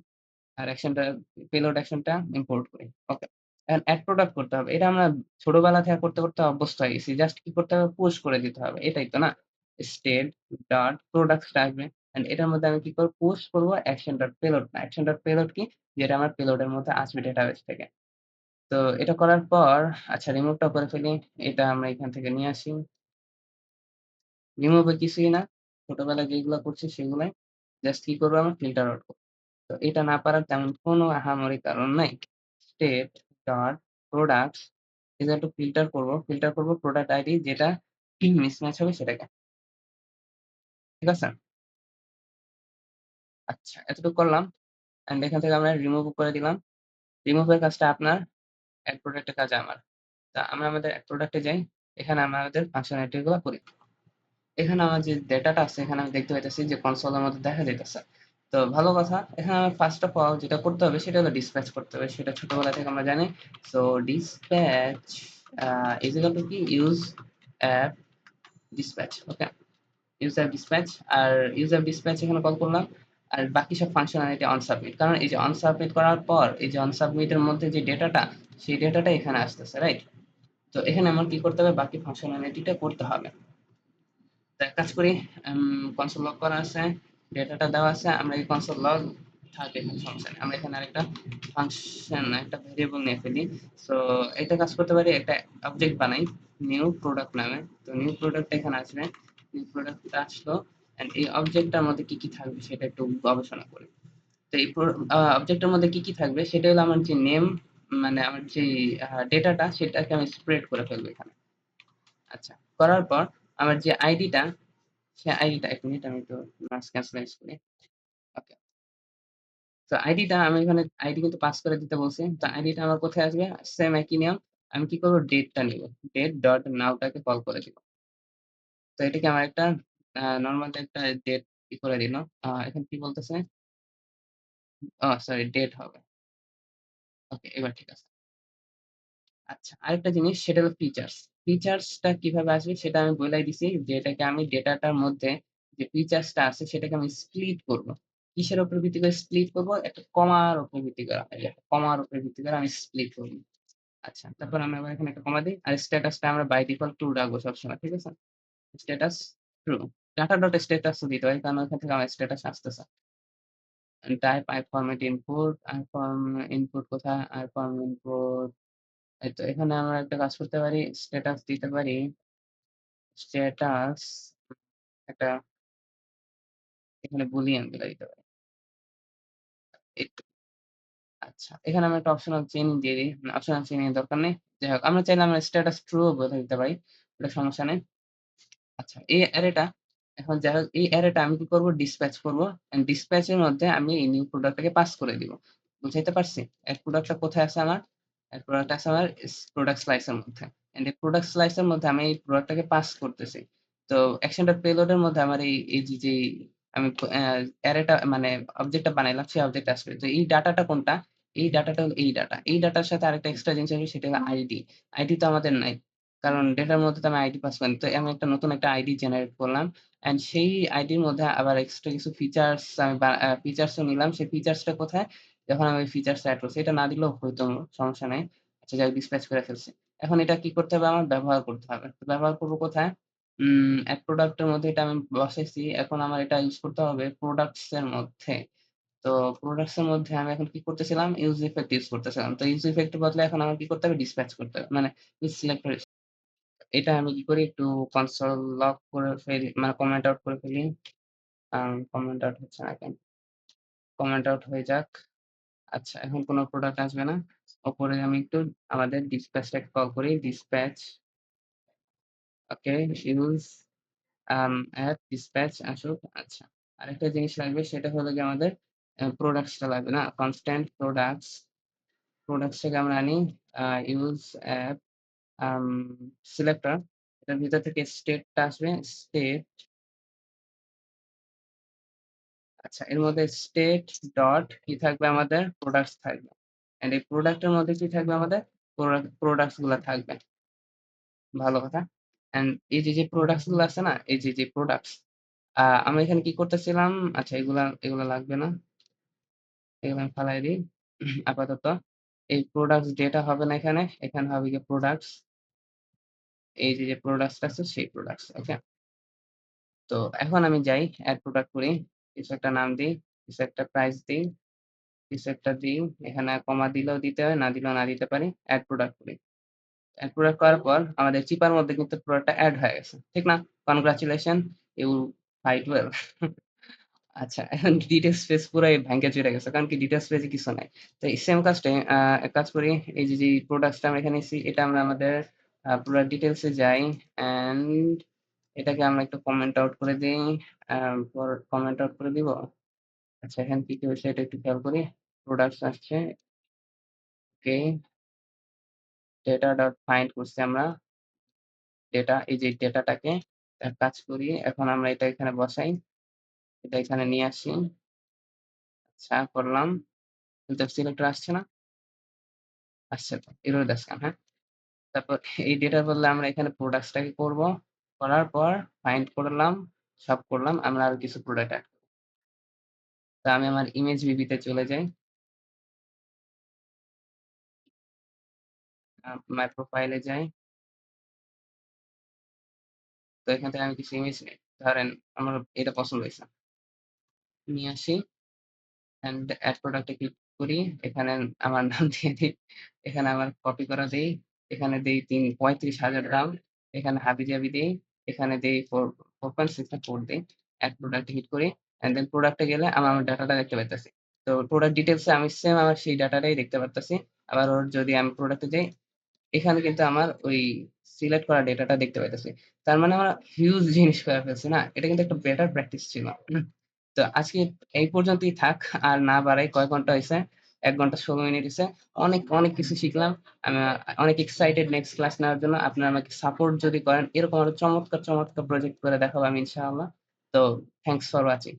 আর অ্যাকশনটা পেলোড অ্যাকশনটা ইম্পোর্ট করি। ওকে। এখন এড প্রোডাক্ট করতে হবে। এটা আমরা ছোটবেলা থেকে করতে, করতে অভ্যস্ত হয়ে গেছি। জাস্ট কি করতে হবে? পুশ করে দিতে হবে। এটাই তো না? স্টেট ডট প্রোডাক্টসটা আসবে। অ্যান্ড এটার মধ্যে আমি কি করব? পুশ করব অ্যাকশন ডট পেলোড না। অ্যাকশন ডট পেলোড কি? যেটা আমার পেলোডের মধ্যে আসবে ডেটাবেস থেকে। তো এটা করার পর আচ্ছা রিমুভটাও করে ফেলি। এটা আমরা এখান থেকে নিয়ে আসি। রিমুভ এ কিছুই না। ছোটবেলায় যেগুলা করছি সেগুলাই। জাস্ট কি করব আমরা ফিল্টার আউট করব। তো এটা না পারার তেমন কোনো আহামরি কারণ নাই। State dot products two filter করব। ফিল্টার করব প্রোডাক্ট আইডি যেটা মিসম্যাচ হবে সেটাকে। ঠিক আছে? আচ্ছা এতটুকু করলাম। অ্যান্ড এখান থেকে আমরা রিমুভ করে দিলাম। রিমুভ এর কাজটা আপনার, এড প্রোডাক্ট এর কাজ আমার। তা আমরা আমাদের এড প্রোডাক্ট এ যাই। এখানে আমরা আমাদের ফাংশনালিটি গুলা করি। এখানে আমার যে ডেটাটা আছে এখানে আমি দেখতে পাইতেছি যে কনসোলের মধ্যে দেখা যাইতেছে। তো ভালো কথা। এখানে আমার ফার্স্ট অফ অল যেটা করতে হবে সেটা হলো ডিসপ্যাচ করতে হবে। সেটা ছোটবেলা থেকে আমরা জানি। So dispatch is equal to কি use app dispatch. Okay? Use app dispatch আর ইউজ অ্যাপ ডিসপ্যাচ এখানে কল করলাম। আর বাকি সব ফাংশনালিটি অন সাবমিট। কারণ এই যে অন সাবমিট করার পর এই যে অন সাবমিট এর মধ্যে যে ডেটাটা সেই ডেটাটা এখানে আসতেছে, রাইট? তো এখানে আমার কি করতে হবে বাকি ফাংশনালিটিটা করতে হবে। তো এক কাজ করি কনসোল লগ করা আছে, ডেটাটা দেওয়া আছে, আমরা এই কনসোল লগ থাক এখানে সমস্যা নেই। আমরা এখানে আরেকটা ফাংশন একটা ভেরিয়েবল নিয়ে ফেলি। সো এটা কাজ করতে পারি একটা অবজেক্ট বানাই নিউ প্রোডাক্ট নামে। তো নিউ প্রোডাক্ট এখানে আসবে। নিউ প্রোডাক্ট আসলো এন্ড এই অবজেক্টটার মধ্যে কি কি থাকবে সেটা একটু গবেষণা করি। তো এই অবজেক্টের মধ্যে কি কি থাকবে সেটা হলো আমার যে নেম মানে আমার যে ডেটাটা সেটাকে আমি স্প্রেড করে ফেলবো এখানে। আচ্ছা করার পর আমার যে আইডিটা সে আইডিটা ১ মিনিট আমি একটু মাস ক্যান্সেলাইজ করি। ওকে। তো আইডিটা আমি এখানে আইডি কিন্তু পাস করে দিতে বলছি। তো আইডিটা আমার কোথায় আসবে? সেম একই নিয়ম। আমি কি করব? ডেটটা নিব। ডেট ডট নাও টাকে কল করে দিব। তো এটাকে আমার একটা নরমাল একটা ডেট করে দিল। এখানে কি বলতেছে? সরি ডেট হবে। ওকে এবার ঠিক আছে। আচ্ছা, আরেকটা জিনিস সেটা হলো ফিচারস। ফিচারসটা কিভাবে আসবে সেটা আমি বইলাই দিছি যে এটাকে আমি ডেটাটার মধ্যে যে ফিচারসটা আছে সেটাকে আমি স্প্লিট করব। কিসের উপর ভিত্তি করে স্প্লিট করব? একটা কমার উপর ভিত্তি করে। এই একটা কমার উপর ভিত্তি করে আমি স্প্লিট করব। আচ্ছা, তারপর আমি আবার এখানে একটা কমা দেই। আর স্ট্যাটাসটা আমরা বাই ডিফল্ট ট্রু রাখবো সবসময়। ঠিক আছে? Status true. Data dot status ও দিতে হয় কারণ ওখান থেকে আমার স্ট্যাটাস আসতেছে। Type I format input, I form input কোথায়? আই ফর্ম ইনপুট এই তো এখানে আমরা একটা কাজ করতে পারি, স্ট্যাটাস দিতে পারি। স্ট্যাটাস একটা এখানে বুলিয়ান দিয়ে দিতে পারি। এই তো আচ্ছা। এখানে আমরা একটা অপশনাল চেইন দিয়ে দিই। অপশনাল চেইন এর দরকার নেই। যাই হোক আমরা চাইলে আমরা স্ট্যাটাস ট্রু ও বলে দিতে পারি। এটা সমস্যা নেই। আচ্ছা, এই অ্যারেটা এখন যাই হোক এই অ্যারেটা আমি কি করব? ডিসপ্যাচ করব। এন্ড ডিসপ্যাচ এর মধ্যে আমি এই নিউ প্রোডাক্ট টাকে পাস করে দিব। বুঝাইতে পারছি? এড প্রোডাক্টটা কোথায় আছে আমার? এড প্রোডাক্ট আছে আমার প্রোডাক্ট স্লাইস এর মধ্যে। এন্ড এই প্রোডাক্ট স্লাইস এর মধ্যে আমি এই প্রোডাক্টটাকে পাস করতেছি। তো অ্যাকশন ডট পেলোড এর মধ্যে আমার এই যে আমি অ্যারেটা মানে অবজেক্টটা বানাইলাম সেই অবজেক্ট আসবে। তো এই ডাটাটা কোনটা? এই ডাটাটা হলো এই ডাটা। এই ডাটার সাথে আরেকটা এক্সট্রা জিনিস আসবে সেটা হলো আইডি। আইডি তো আমাদের নাই। কারণ ডেটার মধ্যে তো আমি আইডি পাস করিনি। তো আমি একটা নতুন একটা আইডি জেনারেট করলাম। অ্যান্ড সেই আইডির মধ্যে আবার এক্সট্রা কিছু ফিচার্স আমি ফিচার্স ও নিলাম। সেই ফিচার্সটা কোথায়? যখন আমি ওই ফিচার্স এড করছি। এটা না দিলেও হইতো সমস্যা নাই। আচ্ছা যাক ডিসপ্যাচ করে ফেলছি। এখন এটা কি করতে হবে আমার? ব্যবহার করতে হবে। তো ব্যবহার করব কোথায়? এড প্রোডাক্ট এর মধ্যে এটা আমি বসাইছি। এখন আমার এটা ইউস করতে হবে প্রোডাক্টস এর মধ্যে। তো প্রোডাক্টস এর মধ্যে আমি এখন কি করতেছিলাম? ইউজ ইফেক্ট ইউস করতেছিলাম। তো ইউজ ইফেক্ট এর বদলে এখন আমার কি করতে হবে? ডিসপ্যাচ করতে হবে। মানে সিলেক্ট এটা আমি কি করি একটু কনসোল লক করে ফেলি মানে কমেন্ট আউট করে ফেলি। কমেন্ট আউট হচ্ছে না কেন? কমেন্ট আউট হয়ে যাক। আচ্ছা এখন কোন প্রোডাক্ট আসবে না। উপরে আমি একটু আমাদের ডিসপ্যাচটাকে কল করি। ডিসপ্যাচ ওকে ইউজ এট ডিসপ্যাচ আসুক। আচ্ছা। আরেকটা জিনিস লাগবে সেটা হলো গিয়ে আমাদের প্রোডাক্টস টা লাগবে না? কনস্ট্যান্ট প্রোডাক্টস, প্রোডাক্টস থেকে আমরা আনি ইউজ অ্যাপ আম সিলেক্টর এটার ভিতর থেকে স্টেট টা আসবে। স্টেট আচ্ছা এর মধ্যে স্টেট ডট কি থাকবে আমাদের? প্রোডাক্টস থাকবে। অ্যান্ড এই প্রোডাক্ট এর মধ্যে কি থাকবে আমাদের? প্রোডাক্টস গুলা থাকবে। ভালো কথা। অ্যান্ড এই যে প্রোডাক্টস গুলো আছে না? এই যে প্রোডাক্টস আমরা এখানে কি করতেছিলাম? আচ্ছা এগুলা লাগবে না। এগুলো আমি ফালাই দেই। আপাতত এই প্রোডাক্টস ডেটা হবে না এখানে। এখানে হবে গিয়ে প্রোডাক্টস। এই যে প্রোডাক্টস আছে সেই প্রোডাক্টস। ওকে? তো এখন আমি যাই এড প্রোডাক্ট করি। কিছু একটা নাম দেই, কিছু একটা প্রাইস দেই। রিসেটটা দিই। এখানে কমা দিলেও দিতে হয়, না দিলেও না দিতে পারি। এড প্রোডাক্ট করি। এড প্রোডাক্ট করার পর আমাদের চিপার মধ্যে কিন্তু প্রোডাক্টটা এড হয়ে গেছে। ঠিক না? Congratulation you fight well. আচ্ছা, এখন ডিটেইলস স্পেস পুরাই ভাইঙ্গা চইরা গেছে। কারণ কি ডিটেইলস স্পেসে কিছু নাই। তো এই সেম কাজটাই এক কাজ করি, এই যে, প্রোডাক্টসটা আমরা এখানে নিছি, এটা আমরা আমাদের প্রোডাক্ট ডিটেইলস এ যাই অ্যান্ড এটাকে আমরা একটু কমেন্ট আউট করে দেই। পর কমেন্ট আউট করে দিব। আচ্ছা, এখানে কি হয়েছে এটা একটু খেয়াল করি। প্রোডাক্টস আসছে। ওকে, ডেটা ডট ফাইন্ড করছি আমরা। ডেটা এই যে ডেটাটাকে এক কাজ করি। এখন আমরা এটা এখানে বসাই। এটা এখানে নিয়ে আসি। আচ্ছা করলাম। কিন্তু সিলেক্টর আসছে না? আসছে তো। এরর দেখলাম, হ্যাঁ? তারপর এই ডেটার বদলে আমরা এখানে প্রোডাক্টস টাকে করব। করার পর ফাইন্ড করলাম, সব করলাম। আমরা আরো কিছু প্রোডাক্ট এড তো আমি আমার ইমেজ ভিবিতে চলে যাই। মাই প্রোফাইল এ যাই। তো এখান থেকে আমি কিছু ইমেজ নেই। ধরেন আমার এটা পছন্দ হইছে। নিয়ে আসি অ্যান্ড এড প্রোডাক্ট এ ক্লিক করি। এখানে আমার নাম দিয়ে দিই। এখানে আমার কপি করা দেই। এখানে দেই ৩৫,০০০ দাম। এখানে হাবিজাবি দেই। এখানে দেই 4.6 না 4 দেই। এড প্রোডাক্ট এ হিট করি। অ্যান্ড দেন প্রোডাক্ট এ গেলে আমার ডাটাটা দেখতে পাইতেছি। তো প্রোডাক্ট ডিটেইলস এ আমি সেম আমার সেই ডাটাটাই দেখতে পারতেছি। আবার ওর যদি আমি প্রোডাক্ট এ যাই এখানে কিন্তু আমার ওই সিলেক্ট করা ডেটাটা দেখতে পাইতেছি। তার মানে আমরা হিউজ জিনিস করে ফেলছি না? এটা কিন্তু একটা বেটার প্র্যাকটিস ছিল। তো আজকে এই পর্যন্তই থাক। আর না বাড়াই কয় ঘন্টা হইছে? ১ ঘন্টা ১৬ মিনিট হইছে। অনেক, অনেক কিছু শিখলাম। আমি অনেক এক্সাইটেড নেক্সট ক্লাস নেওয়ার জন্য। আপনারা আমাকে সাপোর্ট যদি করেন, এরকম আরো চমৎকার, চমৎকার প্রজেক্ট করে দেখাবো আমি ইনশাআল্লাহ। তো থ্যাংকস ফর ওয়াচিং।